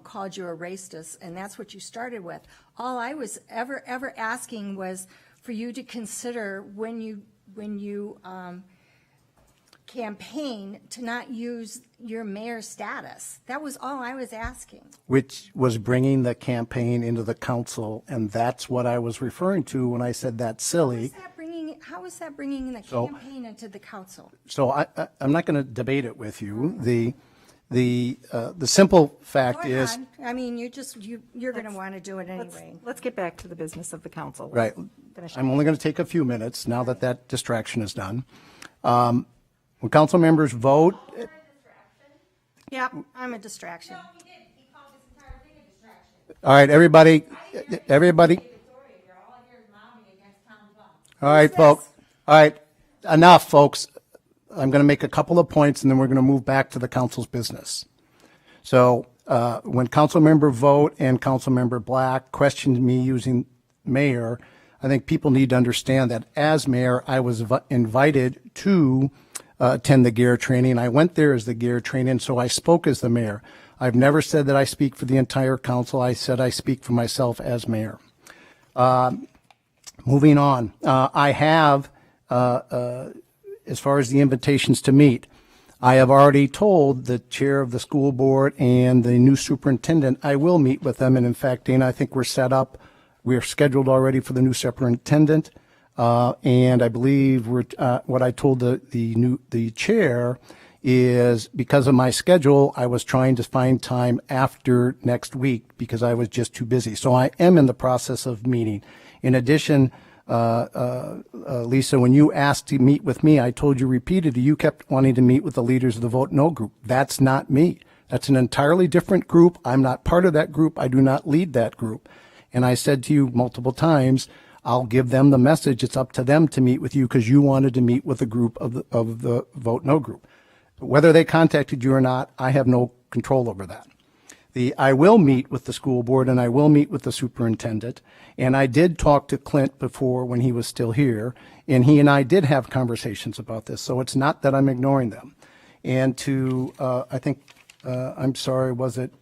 Speaker 12: called you a racist, and that's what you started with. All I was ever asking was for you to consider when you campaign to not use your mayor status. That was all I was asking.
Speaker 1: Which was bringing the campaign into the council, and that's what I was referring to when I said that's silly.
Speaker 12: How is that bringing the
Speaker 1: So-
Speaker 12: campaign into the council?
Speaker 1: So I'm not going to debate it with you. The simple fact
Speaker 12: Go
Speaker 1: is,
Speaker 12: ahead. I mean, you're going to want to do it anyway.
Speaker 13: Let's get back to the business of the council.
Speaker 1: right,
Speaker 13: Finish
Speaker 1: I'm only going to take a few minutes now that distraction is done. When council members vote,
Speaker 12: Yep, I'm a distraction.
Speaker 1: all right, everybody, all right, folks, all right, enough, folks. I'm going to make a couple of points, and then we're going to move back to the council's business. So when Councilmember Vogt and Councilmember Black questioned me using mayor, I think people need to understand that as mayor, I was invited to attend the GARE training. I went there as the GARE training, so I spoke as the mayor. I've never said that I speak for the entire council. I said I speak for myself as mayor. Moving on, I have, as far as the invitations to meet, I have already told the chair of the school board and the new superintendent I will meet with them. And in fact, Dana, I think we're scheduled already for the new superintendent. And I believe what I told the chair is because of my schedule, I was trying to find time after next week because I was just too busy. So I am in the process of meeting. In addition, Lisa, when you asked to meet with me, I told you repeatedly, you kept wanting to meet with the leaders of the Vote No group. That's not me. That's an entirely different group. I'm not part of that group. I do not lead that group. And I said to you multiple times, I'll give them the message. It's up to them to meet with you because you wanted to meet with a group of the Vote No group. Whether they contacted you or not, I have no control over that. I will meet with the school board and I will meet with the superintendent. And I did talk to Clint before when he was still here, and he and I did have conversations about this. So it's not that I'm ignoring them. And I think, I'm sorry, was it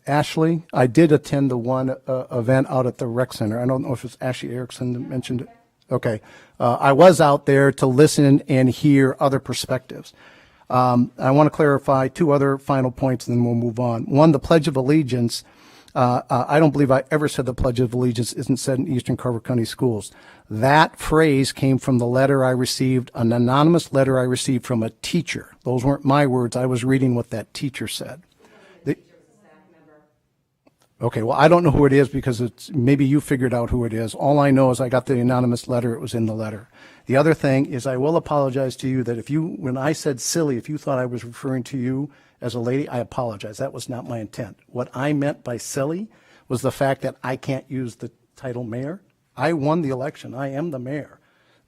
Speaker 1: Ashley? I did attend the one event out at the rec center. I don't know if it's Ashley Erickson that mentioned it. Okay. I was out there to listen and hear other perspectives. I want to clarify two other final points, and then we'll move on. One, the Pledge of Allegiance. I don't believe I ever said the Pledge of Allegiance isn't said in Eastern Carver County Schools. That phrase came from the letter I received, an anonymous letter I received from a teacher. Those weren't my words. I was reading what that teacher said. Okay, well, I don't know who it is because maybe you figured out who it is. All I know is I got the anonymous letter. It was in the letter. The other thing is I will apologize to you that when I said silly, if you thought I was referring to you as a lady, I apologize. That was not my intent. What I meant by silly was the fact that I can't use the title mayor. I won the election. I am the mayor.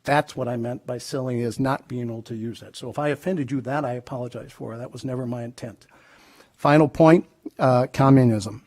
Speaker 1: That's what I meant by silly, is not being able to use it. So if I offended you, that I apologize for. That was never my intent. Final point, communism.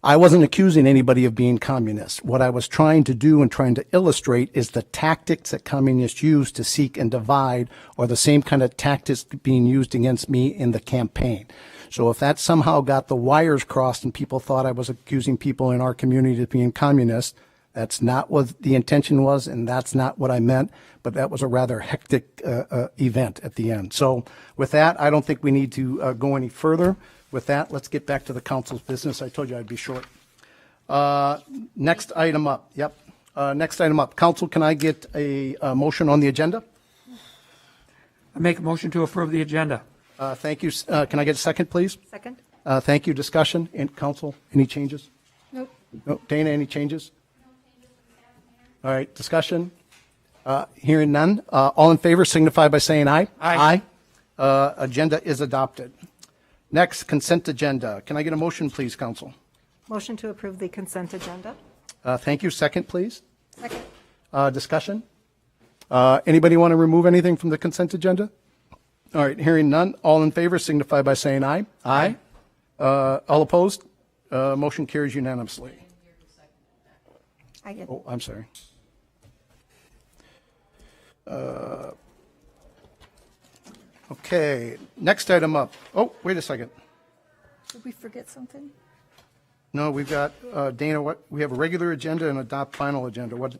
Speaker 1: I wasn't accusing anybody of being communist. What I was trying to do and trying to illustrate is the tactics that communists use to seek and divide, or the same kind of tactics being used against me in the campaign. So if that somehow got the wires crossed and people thought I was accusing people in our community of being communist, that's not what the intention was, and that's not what I meant, but that was a rather hectic event at the end. So with that, I don't think we need to go any further. With that, let's get back to the council's business. I told you I'd be short. Next item up. Yep. Next item up. Council, can I get a motion on the agenda?
Speaker 14: I make a motion to approve the agenda.
Speaker 1: Thank you. Can I get a second, please?
Speaker 13: Second?
Speaker 1: Thank you. Discussion. And council, any changes?
Speaker 13: Nope.
Speaker 1: No. Dana, any changes? All right. Discussion. Hearing none. All in favor signify by saying aye.
Speaker 14: Aye.
Speaker 1: Agenda is adopted. Next, consent agenda. Can I get a motion, please, council?
Speaker 13: Motion to approve the consent agenda?
Speaker 1: Thank you. Second, please.
Speaker 13: Second.
Speaker 1: Discussion. Anybody want to remove anything from the consent agenda? All right. Hearing none. All in favor signify by saying aye. Aye. All opposed? Motion carries unanimously.
Speaker 13: I get
Speaker 1: Oh, I'm sorry. Okay, next item up. Oh, wait a second.
Speaker 13: Did we forget something?
Speaker 1: No, we've got, Dana, what, we have a regular agenda and adopt final agenda. What,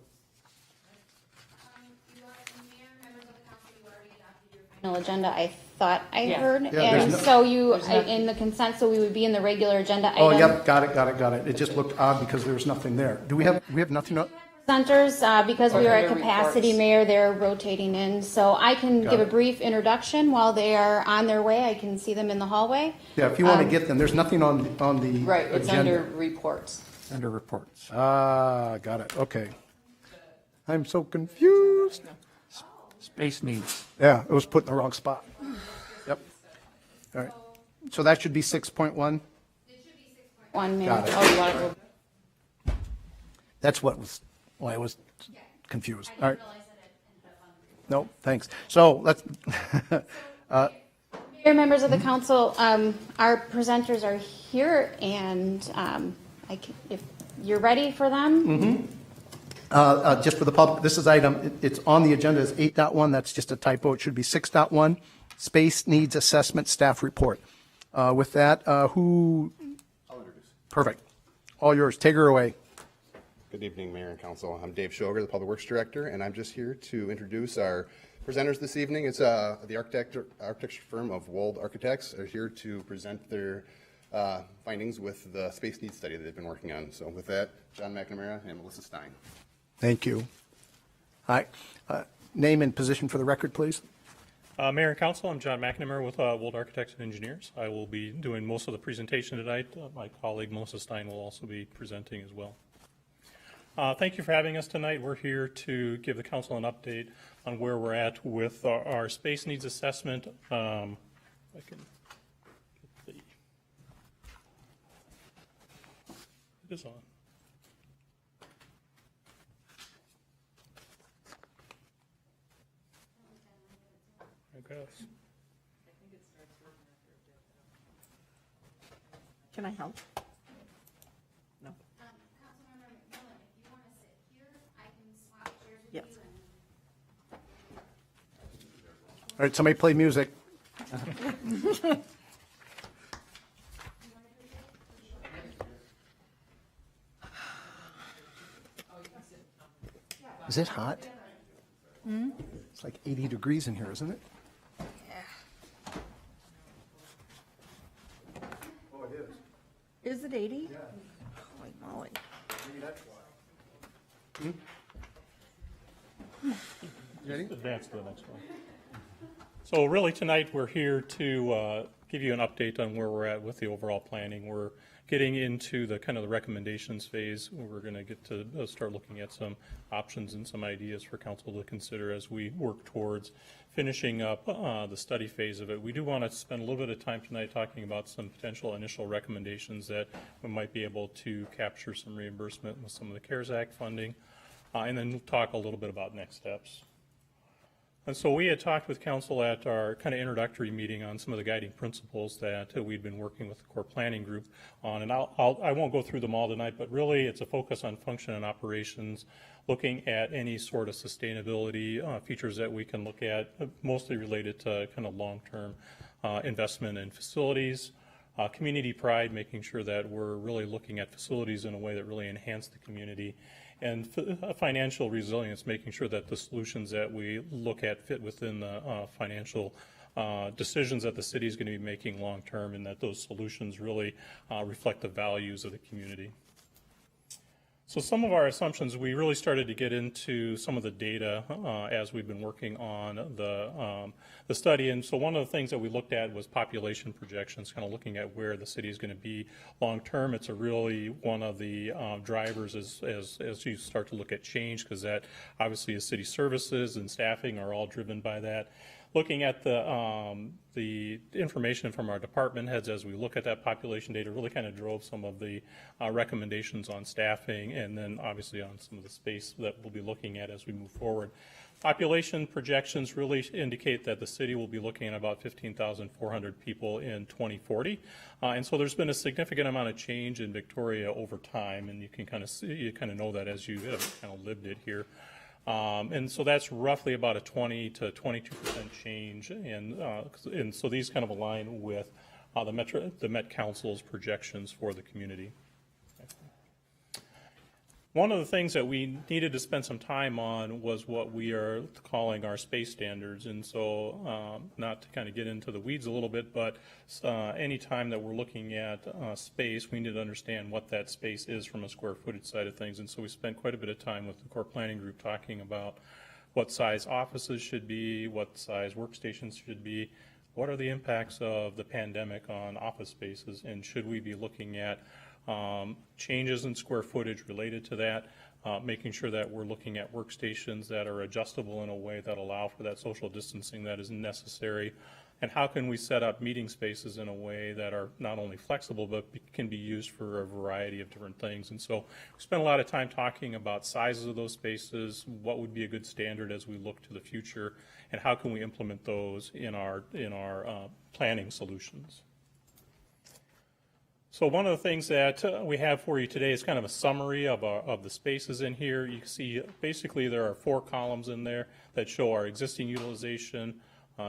Speaker 2: Final agenda, I thought I heard.
Speaker 1: Yeah, there's
Speaker 2: And
Speaker 1: no-
Speaker 2: so you, in the consent, so we would be in the regular agenda item.
Speaker 1: oh, yep, got it. It just looked odd because there was nothing there. Do we have nothing?
Speaker 2: Presenters, because we are at
Speaker 1: Okay.
Speaker 2: capacity, Mayor, they're rotating in. So I can
Speaker 1: Got
Speaker 2: give a
Speaker 1: it.
Speaker 2: brief introduction while they are on their way. I can see them in the hallway.
Speaker 1: Yeah, if you want to get them, there's nothing on the
Speaker 15: Right, it's
Speaker 1: agenda.
Speaker 15: under reports.
Speaker 14: Under reports.
Speaker 1: Got it, okay. I'm so confused.
Speaker 14: Space needs.
Speaker 1: Yeah, it was put in the wrong spot. Yep. All right. So that should be 6.1?
Speaker 2: 1, Mayor.
Speaker 1: Got it.
Speaker 15: Oh, you want to go?
Speaker 1: That's what was, why I was confused. All right. No, thanks. So let's,
Speaker 2: Mayor, members of the council, our presenters are here, and if you're ready for them.
Speaker 1: just for the public, this is it's on the agenda as 8.1. That's just a typo. It should be 6.1, Space Needs Assessment Staff Report. With that, who? I'll introduce. Perfect. All yours. Take her away.
Speaker 16: Good evening, Mayor and Council. I'm Dave Shoger, the Public Works Director, and I'm just here to introduce our presenters this evening. It's the architecture firm of Wold Architects are here to present their findings with the space needs study that they've been working on. So with that, John McNamara and Melissa Stein.
Speaker 1: Thank you. Hi. Name and position for the record, please.
Speaker 17: Mayor and Council, I'm John McNamara with Wold Architects and Engineers. I will be doing most of the presentation tonight. My colleague Melissa Stein will also be presenting as well. Thank you for having us tonight. We're here to give the council an update on where we're at with our space needs assessment. I can get it is on. I guess.
Speaker 13: Can I help? No. Yes.
Speaker 1: All right, somebody play music. Is it hot? It's like 80 degrees in here, isn't it? Oh, it is.
Speaker 13: Is it 80? Yeah. Holy moly.
Speaker 17: Advance to the next one. So really tonight, we're here to give you an update on where we're at with the overall planning. We're getting into the kind of the recommendations phase. We're going to get to start looking at some options and some ideas for council to consider as we work towards finishing up the study phase of it. We do want to spend a little bit of time tonight talking about some potential initial recommendations that we might be able to capture some reimbursement with some of the CARES Act funding, and then talk a little bit about next steps. And so we had talked with council at our kind of introductory meeting on some of the guiding principles that we'd been working with the core planning group on. And I won't go through them all tonight, but really it's a focus on function and operations, looking at any sort of sustainability features that we can look at, mostly related to kind of long-term investment in facilities. Community pride, making sure that we're really looking at facilities in a way that really enhance the community. And financial resilience, making sure that the solutions that we look at fit within the financial decisions that the city is going to be making long term, and that those solutions really reflect the values of the community. So some of our assumptions, we really started to get into some of the data as we've been working on the study. And so one of the things that we looked at was population projections, kind of looking at where the city is going to be long term. It's a really one of the drivers as you start to look at change, because that obviously is city services and staffing are all driven by that. Looking at the information from our department heads as we look at that population data really kind of drove some of the recommendations on staffing, and then obviously on some of the space that we'll be looking at as we move forward. Population projections really indicate that the city will be looking at about 15,400 people in 2040. And so there's been a significant amount of change in Victoria over time, and you can kind of see, you kind of know that as you have kind of lived it here. And so that's roughly about a 20 to 22% change, and so these kind of align with the Met Council's projections for the community. One of the things that we needed to spend some time on was what we are calling our space standards. And so not to kind of get into the weeds a little bit, but any time that we're looking at space, we need to understand what that space is from a square footage side of things. And so we spent quite a bit of time with the core planning group talking about what size offices should be, what size workstations should be, what are the impacts of the pandemic on office spaces, and should we be looking at changes in square footage related to that, making sure that we're looking at workstations that are adjustable in a way that allow for that social distancing that is necessary, and how can we set up meeting spaces in a way that are not only flexible but can be used for a variety of different things. And so we spent a lot of time talking about sizes of those spaces, what would be a good standard as we look to the future, and how can we implement those in our planning solutions. So one of the things that we have for you today is kind of a summary of the spaces in here. You can see basically there are 4 columns in there that show our existing utilization,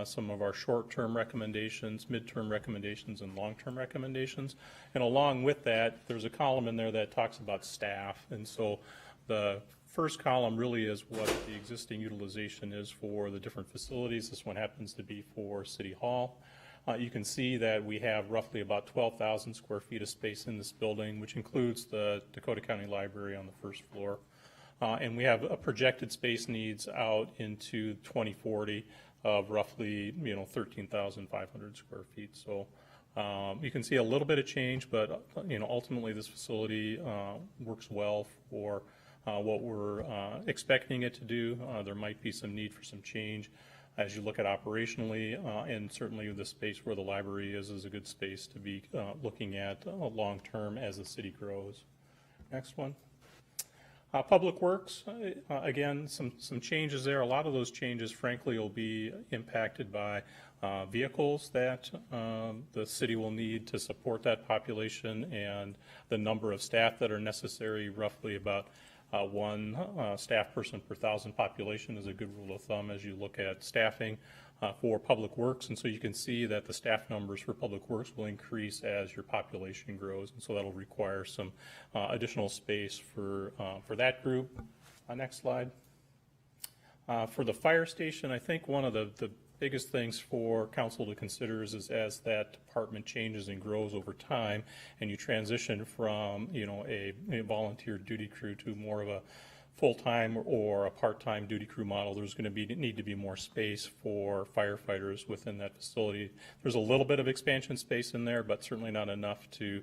Speaker 17: some of our short-term recommendations, midterm recommendations, and long-term recommendations. And along with that, there's a column in there that talks about staff. And so the first column really is what the existing utilization is for the different facilities. This one happens to be for City Hall. You can see that we have roughly about 12,000 square feet of space in this building, which includes the Dakota County Library on the first floor. And we have a projected space needs out into 2040 of roughly 13,500 square feet. So you can see a little bit of change, but ultimately this facility works well for what we're expecting it to do. There might be some need for some change as you look at operationally, and certainly the space where the library is a good space to be looking at long term as the city grows. Next one. Public Works, again, some changes there. A lot of those changes, frankly, will be impacted by vehicles that the city will need to support that population, and the number of staff that are necessary. Roughly about 1 staff person per 1,000 population is a good rule of thumb as you look at staffing for Public Works. And so you can see that the staff numbers for Public Works will increase as your population grows, and so that'll require some additional space for that group. Next slide. For the fire station, I think one of the biggest things for council to consider is as that department changes and grows over time, and you transition from a volunteer duty crew to more of a full-time or a part-time duty crew model, there's going to need to be more space for firefighters within that facility. There's a little bit of expansion space in there, but certainly not enough to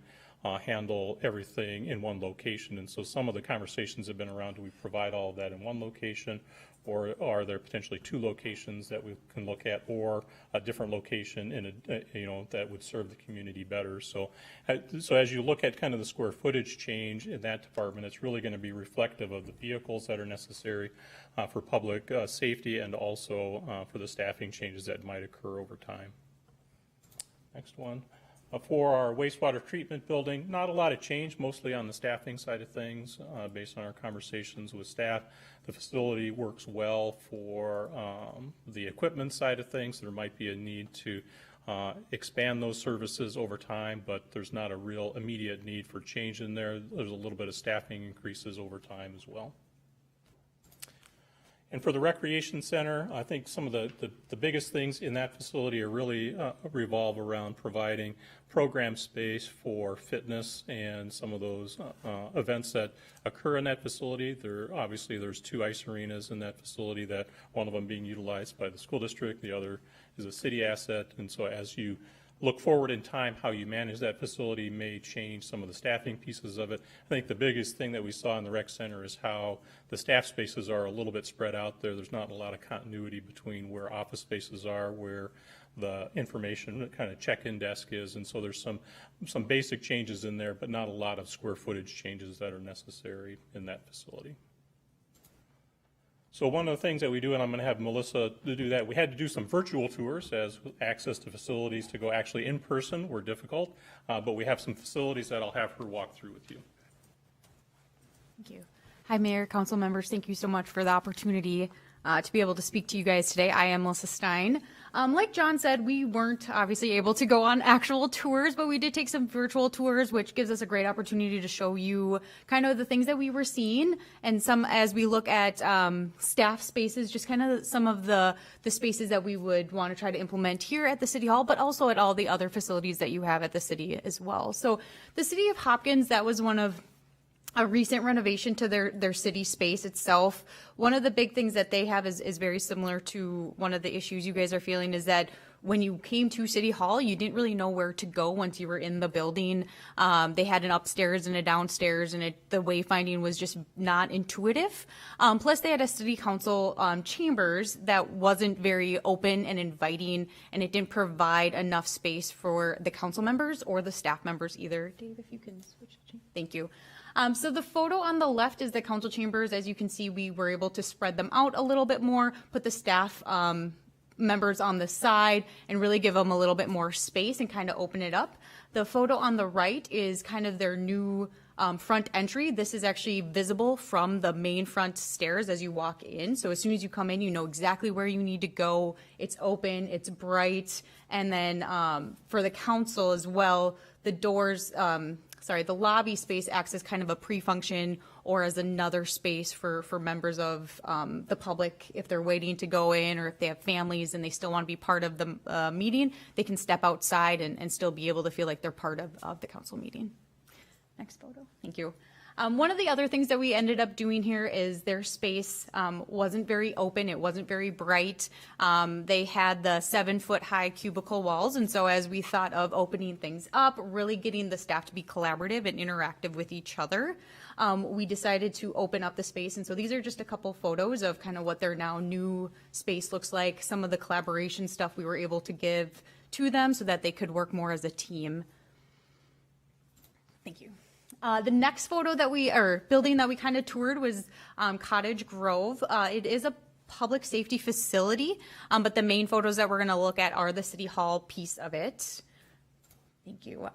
Speaker 17: handle everything in one location. And so some of the conversations have been around, do we provide all of that in one location, or are there potentially two locations that we can look at, or a different location in a, that would serve the community better? So as you look at kind of the square footage change in that department, it's really going to be reflective of the vehicles that are necessary for public safety, and also for the staffing changes that might occur over time. Next one. For our wastewater treatment building, not a lot of change, mostly on the staffing side of things. Based on our conversations with staff, the facility works well for the equipment side of things. There might be a need to expand those services over time, but there's not a real immediate need for change in there. There's a little bit of staffing increases over time as well. And for the recreation center, I think some of the biggest things in that facility are really revolve around providing program space for fitness and some of those events that occur in that facility. Obviously there's 2 ice arenas in that facility, that one of them being utilized by the school district, the other is a city asset. And so as you look forward in time, how you manage that facility may change some of the staffing pieces of it. I think the biggest thing that we saw in the rec center is how the staff spaces are a little bit spread out there. There's not a lot of continuity between where office spaces are, where the information kind of check-in desk is, and so there's some basic changes in there, but not a lot of square footage changes that are necessary in that facility. So one of the things that we do, and I'm going to have Melissa to do that, we had to do some virtual tours, as access to facilities to go actually in person were difficult, but we have some facilities that I'll have her walk through with you.
Speaker 18: Thank you. Hi, Mayor, council members. Thank you so much for the opportunity to be able to speak to you guys today. I am Melissa Stein. Like John said, we weren't obviously able to go on actual tours, but we did take some virtual tours, which gives us a great opportunity to show you kind of the things that we were seeing, and some, as we look at staff spaces, just kind of some of the spaces that we would want to try to implement here at the City Hall, but also at all the other facilities that you have at the city as well. So the City of Hopkins, that was one of a recent renovation to their city space itself. One of the big things that they have is very similar to one of the issues you guys are feeling, is that when you came to City Hall, you didn't really know where to go once you were in the building. They had an upstairs and a downstairs, and the wayfinding was just not intuitive. Plus, they had a City Council chambers that wasn't very open and inviting, and it didn't provide enough space for the council members or the staff members either. Dave, if you can switch. Thank you. So the photo on the left is the council chambers. As you can see, we were able to spread them out a little bit more, put the staff members on the side, and really give them a little bit more space and kind of open it up. The photo on the right is kind of their new front entry. This is actually visible from the main front stairs as you walk in. So as soon as you come in, you know exactly where you need to go. It's open, it's bright. And then for the council as well, the doors, the lobby space acts as kind of a pre-function or as another space for members of the public. If they're waiting to go in, or if they have families and they still want to be part of the meeting, they can step outside and still be able to feel like they're part of the council meeting. Next photo. Thank you. One of the other things that we ended up doing here is their space wasn't very open. It wasn't very bright. They had the 7-foot high cubicle walls. And so as we thought of opening things up, really getting the staff to be collaborative and interactive with each other, we decided to open up the space. And so these are just a couple photos of kind of what their now new space looks like, some of the collaboration stuff we were able to give to them so that they could work more as a team. Thank you. The next photo building that we kind of toured was Cottage Grove. It is a public safety facility, but the main photos that we're going to look at are the City Hall piece of it. Thank you.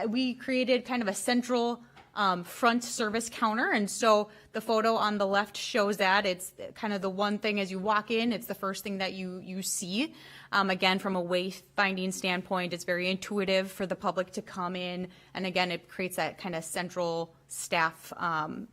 Speaker 18: We created kind of a central front service counter, and so the photo on the left shows that. It's kind of the one thing as you walk in, it's the first thing that you see. Again, from a wayfinding standpoint, it's very intuitive for the public to come in, and again, it creates that kind of central staff,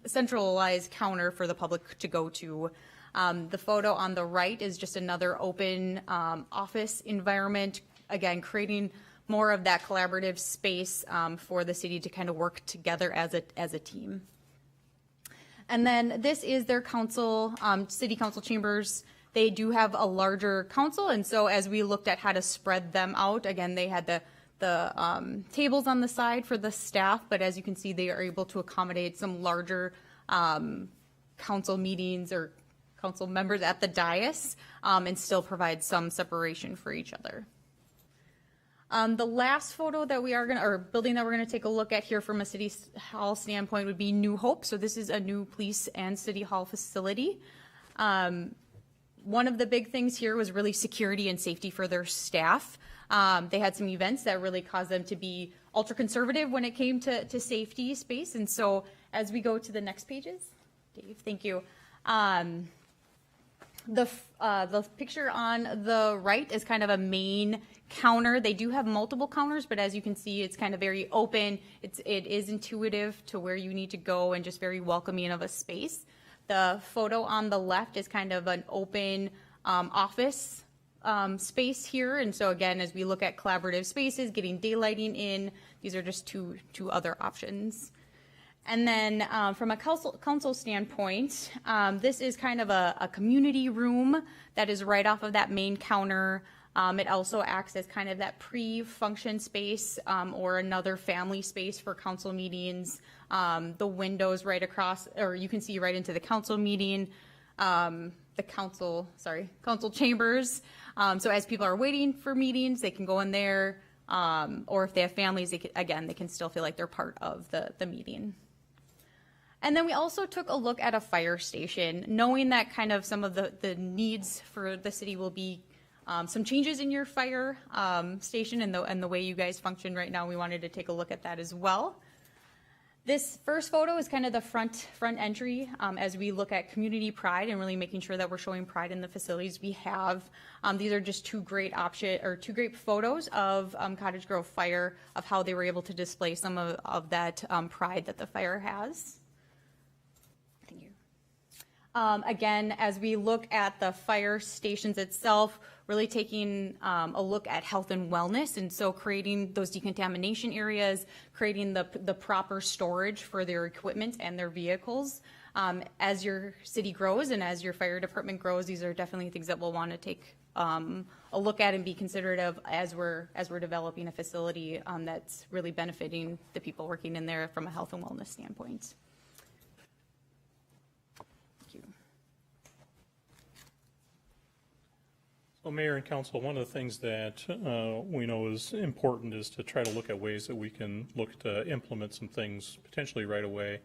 Speaker 18: centralized counter for the public to go to. The photo on the right is just another open office environment, again, creating more of that collaborative space for the city to kind of work together as a team. And then this is their council, city council chambers. They do have a larger council, and so as we looked at how to spread them out, again, they had the tables on the side for the staff, but as you can see, they are able to accommodate some larger council meetings or council members at the dais and still provide some separation for each other. The last photo that we are going to, or building that we're going to take a look at here from a City Hall standpoint would be New Hope. So this is a new police and City Hall facility. One of the big things here was really security and safety for their staff. They had some events that really caused them to be ultra conservative when it came to safety space. And so as we go to the next pages, Dave, thank you. The picture on the right is kind of a main counter. They do have multiple counters, but as you can see, it's kind of very open. It is intuitive to where you need to go and just very welcoming of a space. The photo on the left is kind of an open office space here. And so again, as we look at collaborative spaces, getting daylighting in, these are just two other options. And then from a council standpoint, this is kind of a community room that is right off of that main counter. It also acts as kind of that pre-function space or another family space for council meetings. The windows right across, or you can see right into the council meeting, council chambers. So as people are waiting for meetings, they can go in there, or if they have families, they can still feel like they're part of the meeting. And then we also took a look at a fire station, knowing that kind of some of the needs for the city will be some changes in your fire station and the way you guys function right now. We wanted to take a look at that as well. This first photo is kind of the front entry as we look at community pride and really making sure that we're showing pride in the facilities we have. These are just two great photos of Cottage Grove Fire, of how they were able to display some of that pride that the fire has. Again, as we look at the fire stations itself, really taking a look at health and wellness, and so creating those decontamination areas, creating the proper storage for their equipment and their vehicles. As your city grows and as your fire department grows, these are definitely things that we'll want to take a look at and be considerate of as we're developing a facility that's really benefiting the people working in there from a health and wellness standpoint.
Speaker 17: Well, Mayor and Council, one of the things that we know is important is to try to look at ways that we can look to implement some things potentially right away.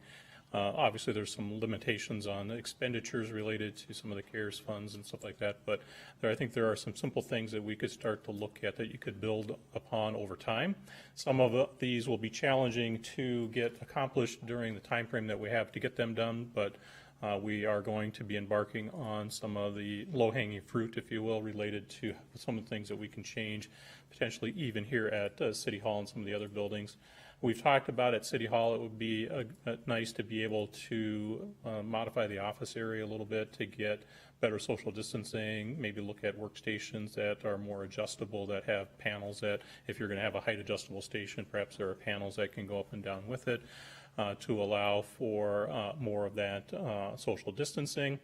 Speaker 17: Obviously, there's some limitations on expenditures related to some of the CARES funds and stuff like that, but I think there are some simple things that we could start to look at that you could build upon over time. Some of these will be challenging to get accomplished during the time frame that we have to get them done, but we are going to be embarking on some of the low-hanging fruit, if you will, related to some of the things that we can change, potentially even here at City Hall and some of the other buildings. We've talked about at City Hall, it would be nice to be able to modify the office area a little bit to get better social distancing, maybe look at workstations that are more adjustable, that have panels that, if you're going to have a height adjustable station, perhaps there are panels that can go up and down with it. To allow for more of that social distancing.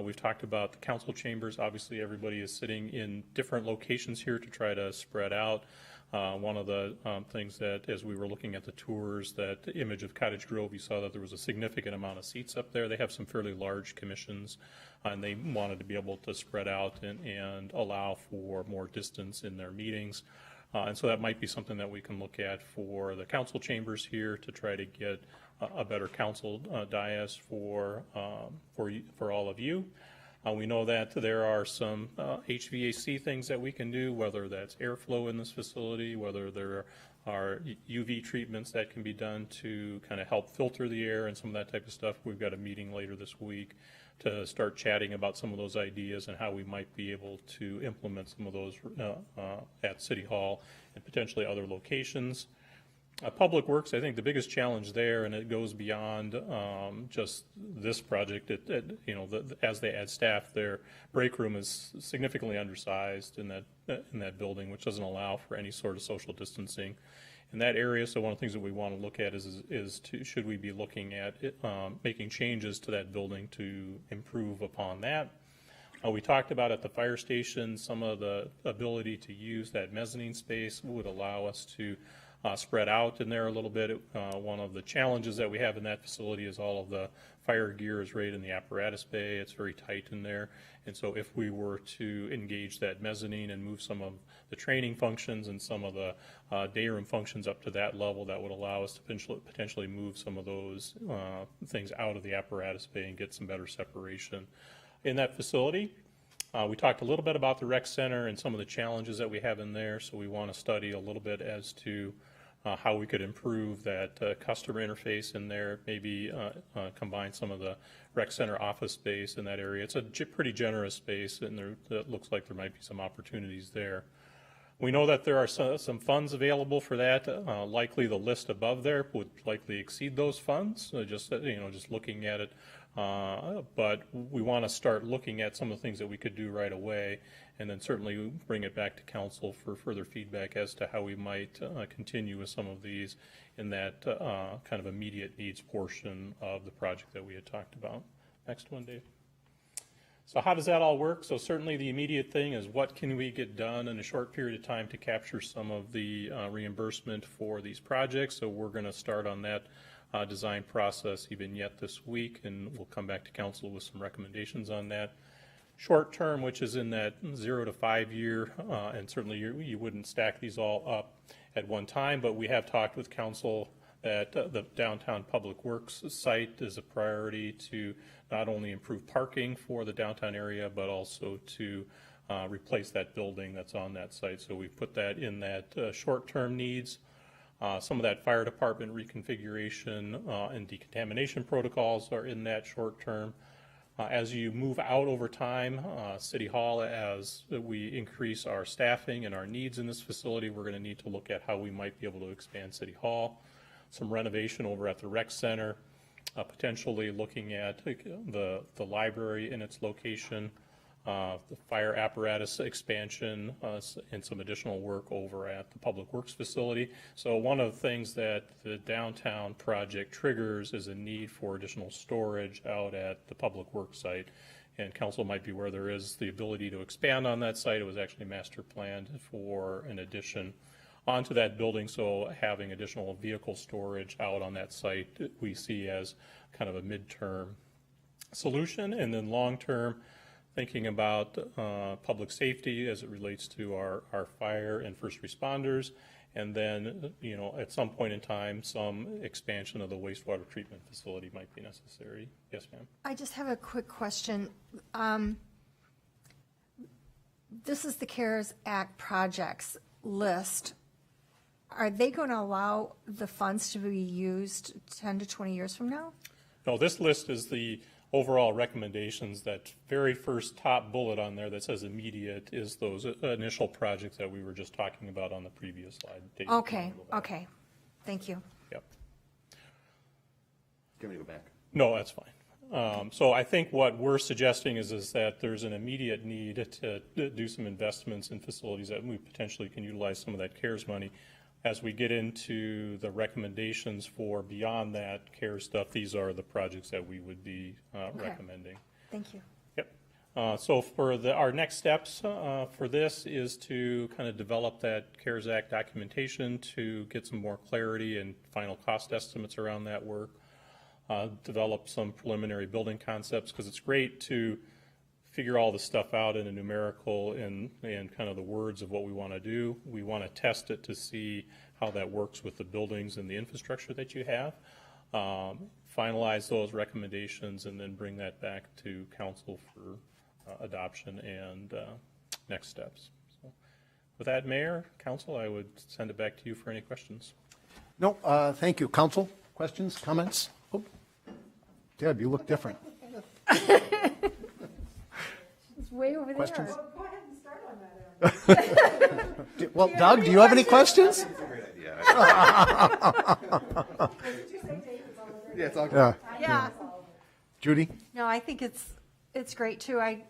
Speaker 17: We've talked about the council chambers. Obviously, everybody is sitting in different locations here to try to spread out. One of the things that, as we were looking at the tours, that image of Cottage Grove, you saw that there was a significant amount of seats up there. They have some fairly large commissions, and they wanted to be able to spread out and allow for more distance in their meetings. And so that might be something that we can look at for the council chambers here to try to get a better council dais for all of you. We know that there are some HVAC things that we can do, whether that's airflow in this facility, whether there are UV treatments that can be done to kind of help filter the air and some of that type of stuff. We've got a meeting later this week to start chatting about some of those ideas and how we might be able to implement some of those at City Hall and potentially other locations. Public Works, I think the biggest challenge there, and it goes beyond just this project, as they add staff, their break room is significantly undersized in that building, which doesn't allow for any sort of social distancing in that area. So one of the things that we want to look at should we be looking at making changes to that building to improve upon that. We talked about at the fire station, some of the ability to use that mezzanine space would allow us to spread out in there a little bit. One of the challenges that we have in that facility is all of the fire gear is right in the apparatus bay. It's very tight in there. And so if we were to engage that mezzanine and move some of the training functions and some of the day room functions up to that level, that would allow us to potentially move some of those things out of the apparatus bay and get some better separation in that facility. We talked a little bit about the rec center and some of the challenges that we have in there, so we want to study a little bit as to how we could improve that customer interface in there, maybe combine some of the rec center office space in that area. It's a pretty generous space, and it looks like there might be some opportunities there. We know that there are some funds available for that. Likely the list above there would likely exceed those funds, just looking at it. But we want to start looking at some of the things that we could do right away, and then certainly bring it back to council for further feedback as to how we might continue with some of these in that kind of immediate needs portion of the project that we had talked about. Next one, Dave. So how does that all work? So certainly the immediate thing is what can we get done in a short period of time to capture some of the reimbursement for these projects. So we're going to start on that design process even yet this week, and we'll come back to council with some recommendations on that. Short term, which is in that 0 to 5 year, and certainly you wouldn't stack these all up at one time, but we have talked with council that the downtown public works site is a priority to not only improve parking for the downtown area, but also to replace that building that's on that site. So we put that in that short-term needs. Some of that fire department reconfiguration and decontamination protocols are in that short term. As you move out over time, City Hall, as we increase our staffing and our needs in this facility, we're going to need to look at how we might be able to expand City Hall. Some renovation over at the rec center, potentially looking at the library in its location, the fire apparatus expansion, and some additional work over at the Public Works facility. So one of the things that the downtown project triggers is a need for additional storage out at the Public Works site. And council might be aware there is the ability to expand on that site. It was actually master planned for an addition onto that building, so having additional vehicle storage out on that site we see as kind of a midterm solution. And then long-term, thinking about public safety as it relates to our fire and first responders, and then, at some point in time, some expansion of the wastewater treatment facility might be necessary. Yes, ma'am.
Speaker 12: I just have a quick question. This is the CARES Act projects list. Are they going to allow the funds to be used 10 to 20 years from now?
Speaker 17: No, this list is the overall recommendations. That very first top bullet on there that says immediate is those initial projects that we were just talking about on the previous slide. Dave,
Speaker 12: Okay, thank you.
Speaker 17: Yep.
Speaker 16: Can we go back?
Speaker 17: No, that's fine. So I think what we're suggesting is that there's an immediate need to do some investments in facilities that we potentially can utilize some of that CARES money. As we get into the recommendations for beyond that CARES stuff, these are the projects that we would be recommending.
Speaker 12: Thank you.
Speaker 17: Yep. So for our next steps for this is to kind of develop that CARES Act documentation to get some more clarity and final cost estimates around that work. Develop some preliminary building concepts, because it's great to figure all the stuff out in a numerical and kind of the words of what we want to do. We want to test it to see how that works with the buildings and the infrastructure that you have. Finalize those recommendations and then bring that back to council for adoption and next steps. So with that, Mayor, Council, I would send it back to you for any questions.
Speaker 1: No, thank you. Council, questions, comments? Oh, Deb, you look different.
Speaker 10: It's way over there.
Speaker 1: Questions?
Speaker 13: Go ahead and start on that.
Speaker 1: Well, Doug, do you have any questions?
Speaker 16: That's a great idea.
Speaker 13: Did you say Dave is over there?
Speaker 16: Yeah, it's all good.
Speaker 12: Yeah.
Speaker 1: Judy?
Speaker 12: No, I think it's great too. I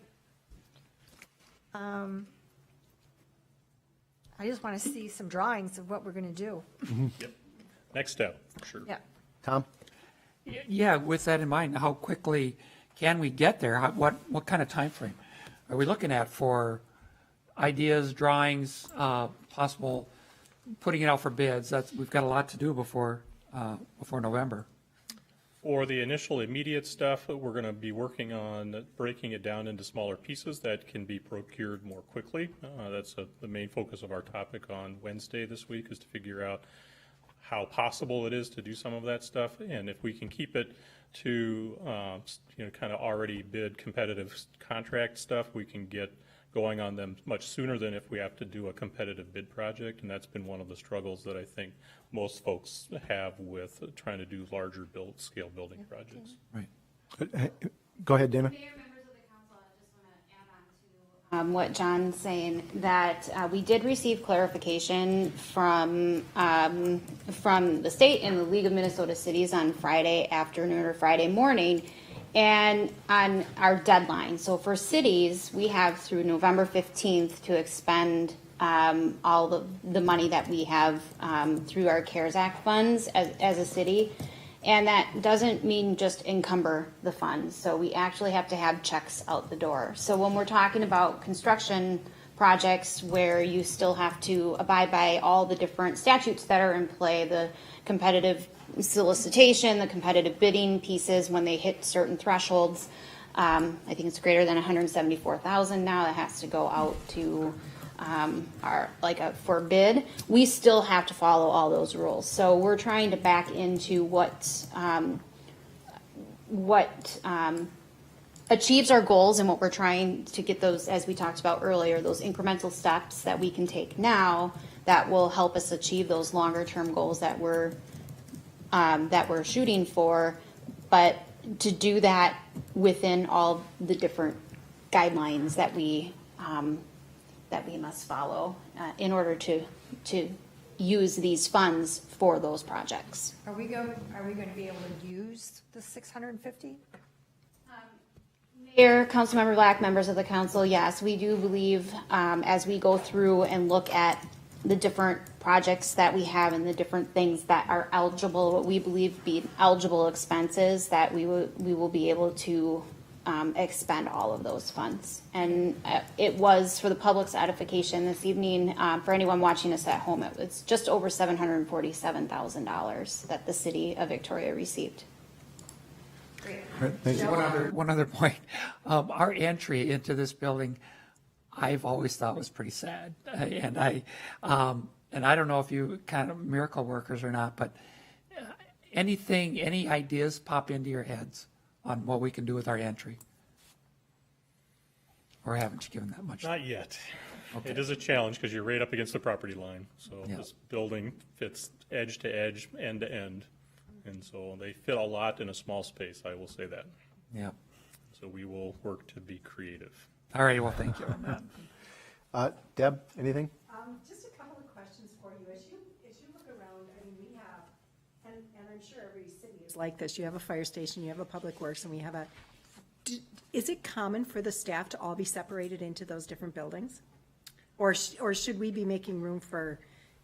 Speaker 12: just want to see some drawings of what we're going to do.
Speaker 17: Yep. Next step, sure.
Speaker 12: Yeah.
Speaker 1: Tom?
Speaker 14: Yeah, with that in mind, how quickly can we get there? What kind of time frame? are we looking at for ideas, drawings, possible putting it out for bids? We've got a lot to do before November.
Speaker 17: For the initial immediate stuff, we're going to be working on breaking it down into smaller pieces that can be procured more quickly. That's the main focus of our topic on Wednesday this week, is to figure out how possible it is to do some of that stuff. And if we can keep it to kind of already bid competitive contract stuff, we can get going on them much sooner than if we have to do a competitive bid project. And that's been one of the struggles that I think most folks have with trying to do larger scale building projects.
Speaker 14: Right.
Speaker 1: Go ahead, Dana.
Speaker 2: What John's saying, that we did receive clarification from the state and the League of Minnesota Cities on Friday afternoon or Friday morning, and on our deadline. So for cities, we have through November 15th to expend all the money that we have through our CARES Act funds as a city. And that doesn't mean just encumber the funds. So we actually have to have checks out the door. So when we're talking about construction projects where you still have to abide by all the different statutes that are in play, the competitive solicitation, the competitive bidding pieces, when they hit certain thresholds, I think it's greater than 174,000 now, that has to go out to for bid. We still have to follow all those rules. So we're trying to back into what achieves our goals, and what we're trying to get those, as we talked about earlier, those incremental steps that we can take now that will help us achieve those longer term goals that we're shooting for, but to do that within all the different guidelines that we must follow in order to use these funds for those projects.
Speaker 12: Are we going to be able to use the 650?
Speaker 2: Mayor, Councilmember Black, members of the council, yes, we do believe as we go through and look at the different projects that we have and the different things that are eligible, what we believe be eligible expenses, that we will be able to expend all of those funds. And it was, for the public's edification this evening, for anyone watching us at home, it was just over $747,000 that the city of Victoria received.
Speaker 14: Great. One other point. Our entry into this building, I've always thought was pretty sad. And I don't know if you kind of miracle workers or not, but any ideas pop into your heads on what we can do with our entry? Or haven't you given that much?
Speaker 17: Not yet.
Speaker 14: Okay.
Speaker 17: It is a challenge because you're right up against the property line. So
Speaker 14: Yeah.
Speaker 17: this building fits edge to edge, end to end. And so they fit a lot in a small space, I will say that.
Speaker 14: Yeah.
Speaker 17: So we will work to be creative.
Speaker 14: All right, well, thank you on that.
Speaker 1: Deb, anything?
Speaker 13: Just a couple of questions for you. As you look around, I mean, we have, and I'm sure every city is like this, you have a fire station, you have a public works, and we have is it common for the staff to all be separated into those different buildings? Or should we be making room for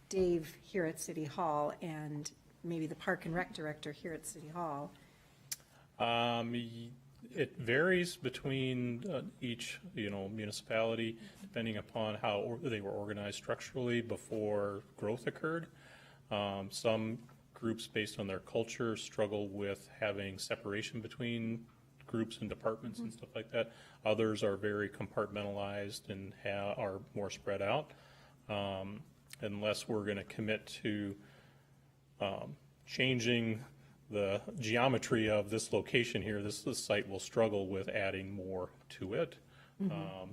Speaker 13: Dave here at City Hall and maybe the Park and Rec Director here at City Hall?
Speaker 17: It varies between each, municipality, depending upon how they were organized structurally before growth occurred. Some groups, based on their culture, struggle with having separation between groups and departments and stuff like that. Others are very compartmentalized and are more spread out. Unless we're going to commit to changing the geometry of this location here, this site will struggle with adding more to it.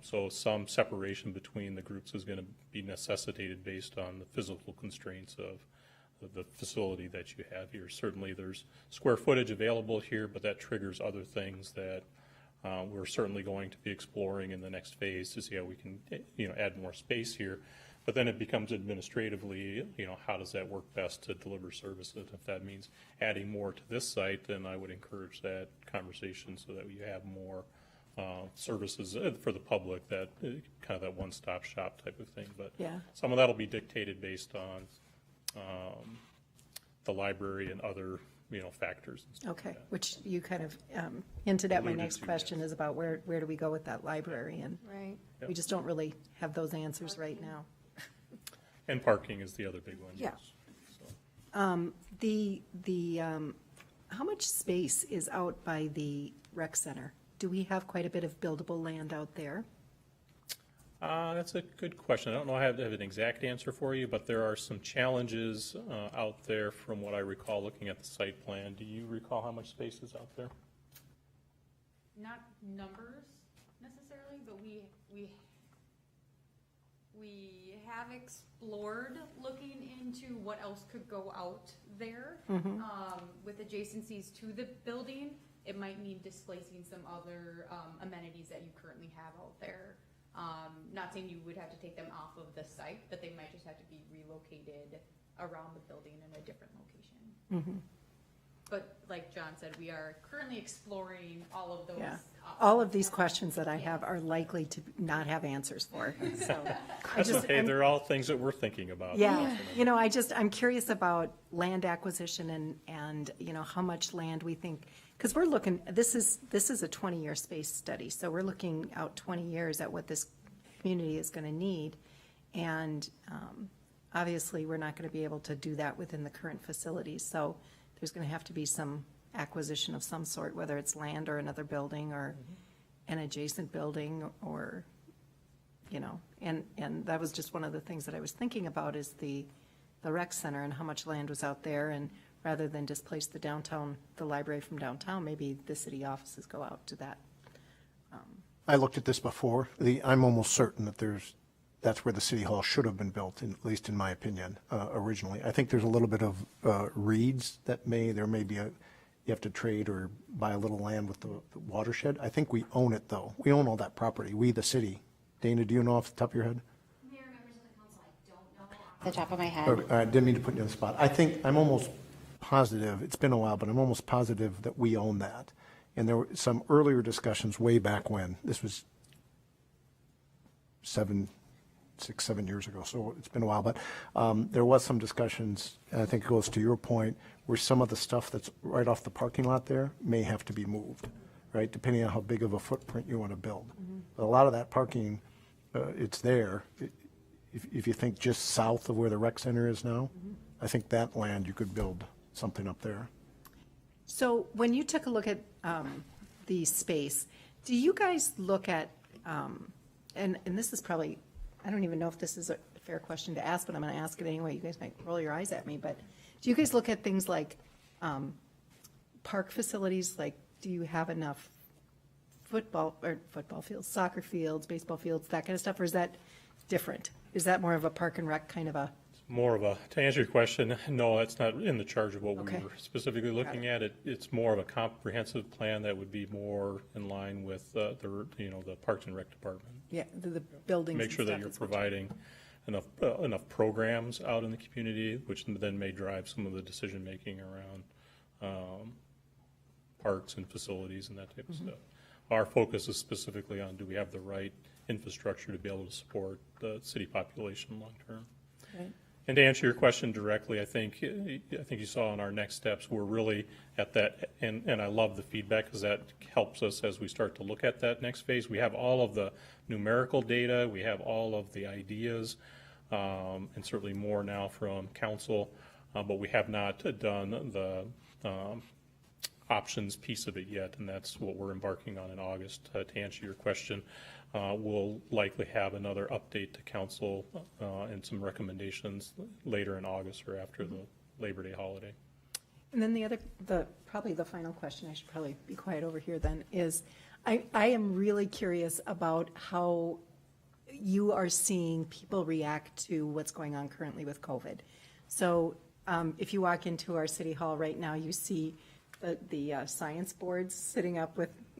Speaker 17: So some separation between the groups is going to be necessitated based on the physical constraints of the facility that you have here. Certainly there's square footage available here, but that triggers other things that we're certainly going to be exploring in the next phase to see how we can add more space here. But then it becomes administratively, how does that work best to deliver services? If that means adding more to this site, then I would encourage that conversation so that you have more services for the public, that kind of that one-stop shop type of thing. But some of that will be dictated based on the library and other factors. And stuff
Speaker 13: Okay,
Speaker 17: like that.
Speaker 13: which you kind of hinted at. My
Speaker 17: Alluded
Speaker 13: next
Speaker 17: to,
Speaker 13: question
Speaker 17: yes.
Speaker 13: is about where do we go with that library? And
Speaker 6: Right.
Speaker 13: we just don't really have those answers right now.
Speaker 17: And parking is the other big one.
Speaker 13: Yeah.
Speaker 17: So.
Speaker 13: How much space is out by the rec center? Do we have quite a bit of buildable land out there?
Speaker 17: That's a good question. I don't know I have an exact answer for you, but there are some challenges out there from what I recall looking at the site plan. Do you recall how much space is out there?
Speaker 18: Not numbers necessarily, but we have explored looking into what else could go out there. With adjacencies to the building, it might mean displacing some other amenities that you currently have out there. Not saying you would have to take them off of the site, but they might just have to be relocated around the building in a different location. But like John said, we are currently exploring all of those.
Speaker 13: Yeah. All of these questions that I have are likely to not have answers for. So
Speaker 17: That's okay. They're all things that we're thinking about.
Speaker 13: Yeah, I'm curious about land acquisition and how much land we think, because we're looking, this is a 20-year space study, so we're looking out 20 years at what this community is going to need. And obviously, we're not going to be able to do that within the current facilities. So there's going to have to be some acquisition of some sort, whether it's land or another building or an adjacent building or, and that was just one of the things that I was thinking about is the rec center and how much land was out there. And rather than displace the library from downtown, maybe the city offices go out to that.
Speaker 1: I looked at this before. I'm almost certain that that's where the city hall should have been built, at least in my opinion, originally. I think there's a little bit of reeds that there may be you have to trade or buy a little land with the watershed. I think we own it, though. We own all that property, we, the city. Dana, do you know off the top of your head?
Speaker 2: Mayor, members of the council, I don't know off the top of my head.
Speaker 1: Okay, I didn't mean to put you on the spot. I'm almost positive, it's been a while, but I'm almost positive that we own that. And there were some earlier discussions way back when. This was 6, 7 years ago, so it's been a while. But there was some discussions, and I think it goes to your point, where some of the stuff that's right off the parking lot there may have to be moved, right, depending on how big of a footprint you want to build. But a lot of that parking, it's there. If you think just south of where the rec center is now, I think that land, you could build something up there.
Speaker 13: So when you took a look at the space, do you guys look at, and this is probably, I don't even know if this is a fair question to ask, but I'm going to ask it anyway. You guys might roll your eyes at me, but do you guys look at things like park facilities? Like, do you have enough football fields, soccer fields, baseball fields, that kind of stuff, or is that different? Is that more of a park and rec kind of a?
Speaker 17: More of to answer your question, no, that's not in the charge of what
Speaker 13: Okay.
Speaker 17: we were specifically looking at. It's more of a comprehensive plan that would be more in line with the Parks and Rec Department.
Speaker 13: Yeah, the buildings.
Speaker 17: Make sure that you're providing enough programs out in the community, which then may drive some of the decision-making around parks and facilities and that type of stuff. Our focus is specifically on, do we have the right infrastructure to be able to support the city population long-term?
Speaker 13: Right.
Speaker 17: And to answer your question directly, I think you saw in our next steps, we're really at that, and I love the feedback because that helps us as we start to look at that next phase. We have all of the numerical data, we have all of the ideas, and certainly more now from council, but we have not done the options piece of it yet, and that's what we're embarking on in August. To answer your question, we'll likely have another update to council and some recommendations later in August or after the Labor Day holiday.
Speaker 13: And then probably the final question, I should probably be quiet over here then, is I am really curious about how you are seeing people react to what's going on currently with COVID. So if you walk into our city hall right now, you see the science boards sitting up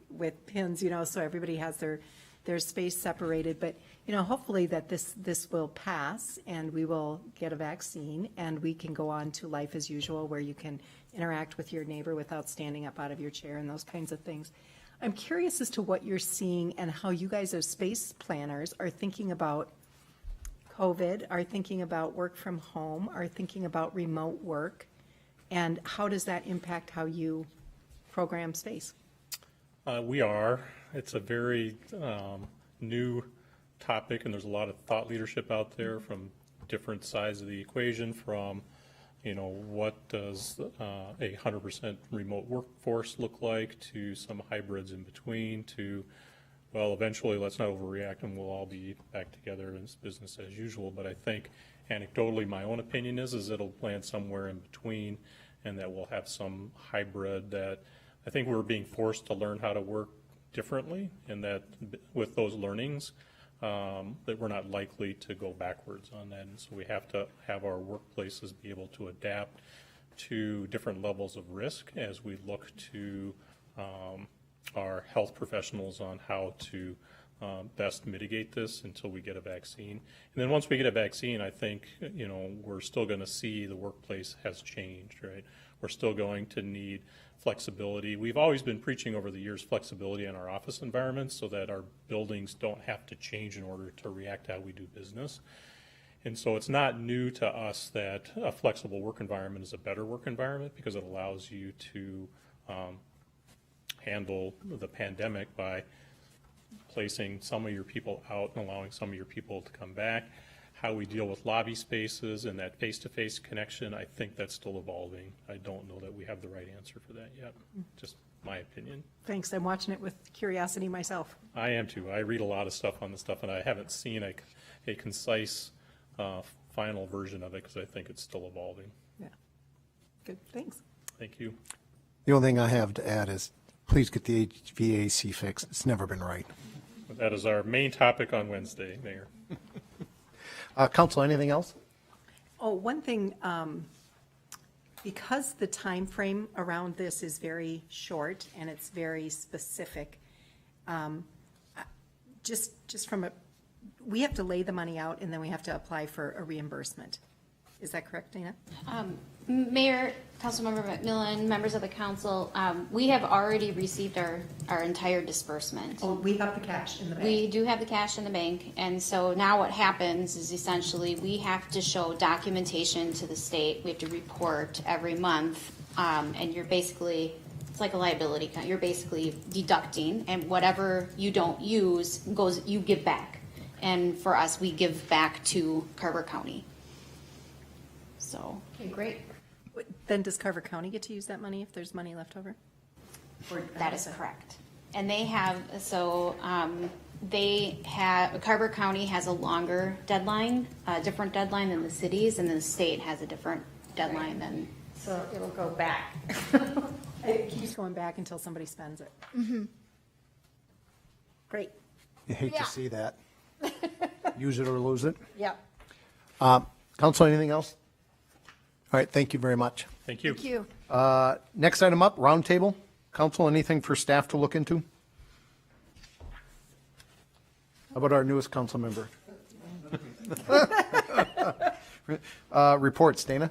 Speaker 13: with pins, so everybody has their space separated. But, hopefully that this will pass and we will get a vaccine and we can go on to life as usual where you can interact with your neighbor without standing up out of your chair and those kinds of things. I'm curious as to what you're seeing and how you guys as space planners are thinking about COVID, are thinking about work from home, are thinking about remote work, And how does that impact how you program space?
Speaker 17: We are. It's a very new topic, and there's a lot of thought leadership out there from different sides of the equation, from, what does a 100% remote workforce look like, to some hybrids in between, to, well, eventually let's not overreact and we'll all be back together and it's business as usual. But I think anecdotally, my own opinion is it'll land somewhere in between, and that we'll have some hybrid that I think we're being forced to learn how to work differently, and that with those learnings, that we're not likely to go backwards on that. And so we have to have our workplaces be able to adapt to different levels of risk as we look to our health professionals on how to best mitigate this until we get a vaccine. And then once we get a vaccine, I think, we're still going to see the workplace has changed, right? We're still going to need flexibility. We've always been preaching over the years flexibility in our office environments so that our buildings don't have to change in order to react to how we do business. And so it's not new to us that a flexible work environment is a better work environment, because it allows you to handle the pandemic by placing some of your people out and allowing some of your people to come back. How we deal with lobby spaces and that face-to-face connection, I think that's still evolving. I don't know that we have the right answer for that yet. Just my opinion.
Speaker 13: Thanks. I'm watching it with curiosity myself.
Speaker 17: I am too. I read a lot of stuff on this stuff, and I haven't seen a concise final version of it, because I think it's still evolving.
Speaker 13: Yeah. Good. Thanks.
Speaker 17: Thank you.
Speaker 1: The only thing I have to add is, please get the HVAC fixed. It's never been right.
Speaker 17: That is our main topic on Wednesday, Mayor.
Speaker 1: Council, anything else?
Speaker 13: Oh, one thing, because the time frame around this is very short and it's very specific, just from we have to lay the money out and then we have to apply for a reimbursement. Is that correct, Dana?
Speaker 2: Mayor, Councilmember McMillan, members of the council, we have already received our entire disbursement.
Speaker 13: Oh, we have the cash in the bank.
Speaker 2: We do have the cash in the bank, and so now what happens is essentially we have to show documentation to the state. We have to report every month, and you're basically, it's like a liability account. You're basically deducting, and whatever you don't use you give back. And for us, we give back to Carver County. So.
Speaker 13: Okay, great. Then does Carver County get to use that money if there's money left over?
Speaker 2: That is correct. And they have, Carver County has a longer deadline, a different deadline than the cities, and then the state has a different deadline than.
Speaker 12: So it'll go back.
Speaker 13: It keeps going back until somebody spends it.
Speaker 12: Mm-hmm.
Speaker 13: Great.
Speaker 1: You hate to see that. Use it or lose it.
Speaker 12: Yep.
Speaker 1: Council, anything else? All right, thank you very much.
Speaker 17: Thank you.
Speaker 12: Thank you.
Speaker 1: Next item up, roundtable. Council, anything for staff to look into? How about our newest council member? Reports, Dana?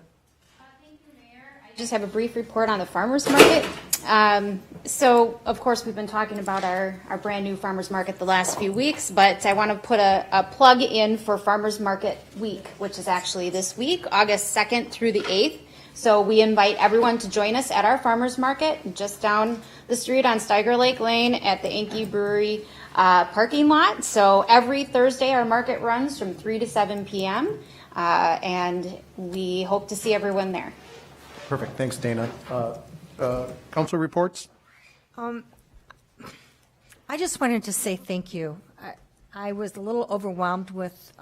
Speaker 2: I just have a brief report on the farmers market. So, of course, we've been talking about our brand new farmers market the last few weeks, but I want to put a plug in for Farmers Market Week, which is actually this week, August 2nd through the 8th. So we invite everyone to join us at our farmers market just down the street on Steiger Lake Lane at the Enke Brewery parking lot. So every Thursday our market runs from 3 to 7 p.m. And we hope to see everyone there.
Speaker 1: Perfect, thanks, Dana. Council reports?
Speaker 12: I just wanted to say thank you. I was a little overwhelmed with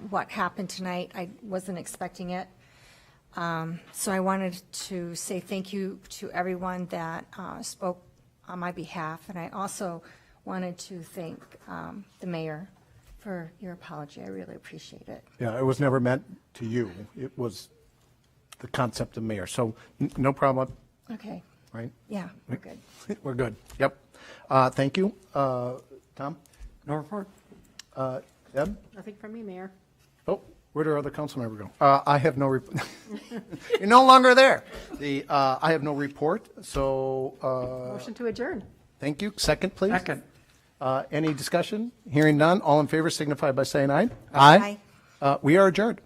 Speaker 12: what happened tonight. I wasn't expecting it. So I wanted to say thank you to everyone that spoke on my behalf. And I also wanted to thank the mayor for your apology. I really appreciate it.
Speaker 1: Yeah, it was never meant to you. It was the concept of mayor. So no problem,
Speaker 12: Okay.
Speaker 1: right?
Speaker 12: Yeah, we're good.
Speaker 1: We're good. Yep. Thank you. Tom?
Speaker 14: No report.
Speaker 1: Deb?
Speaker 13: Nothing from me, Mayor.
Speaker 1: Oh, where did our other council member go? I have no report. You're no longer there. I have no report, so.
Speaker 13: Motion to adjourn.
Speaker 1: Thank you. Second, please.
Speaker 14: Second.
Speaker 1: Any discussion? Hearing none. All in favor signify by saying aye. Aye. We are adjourned.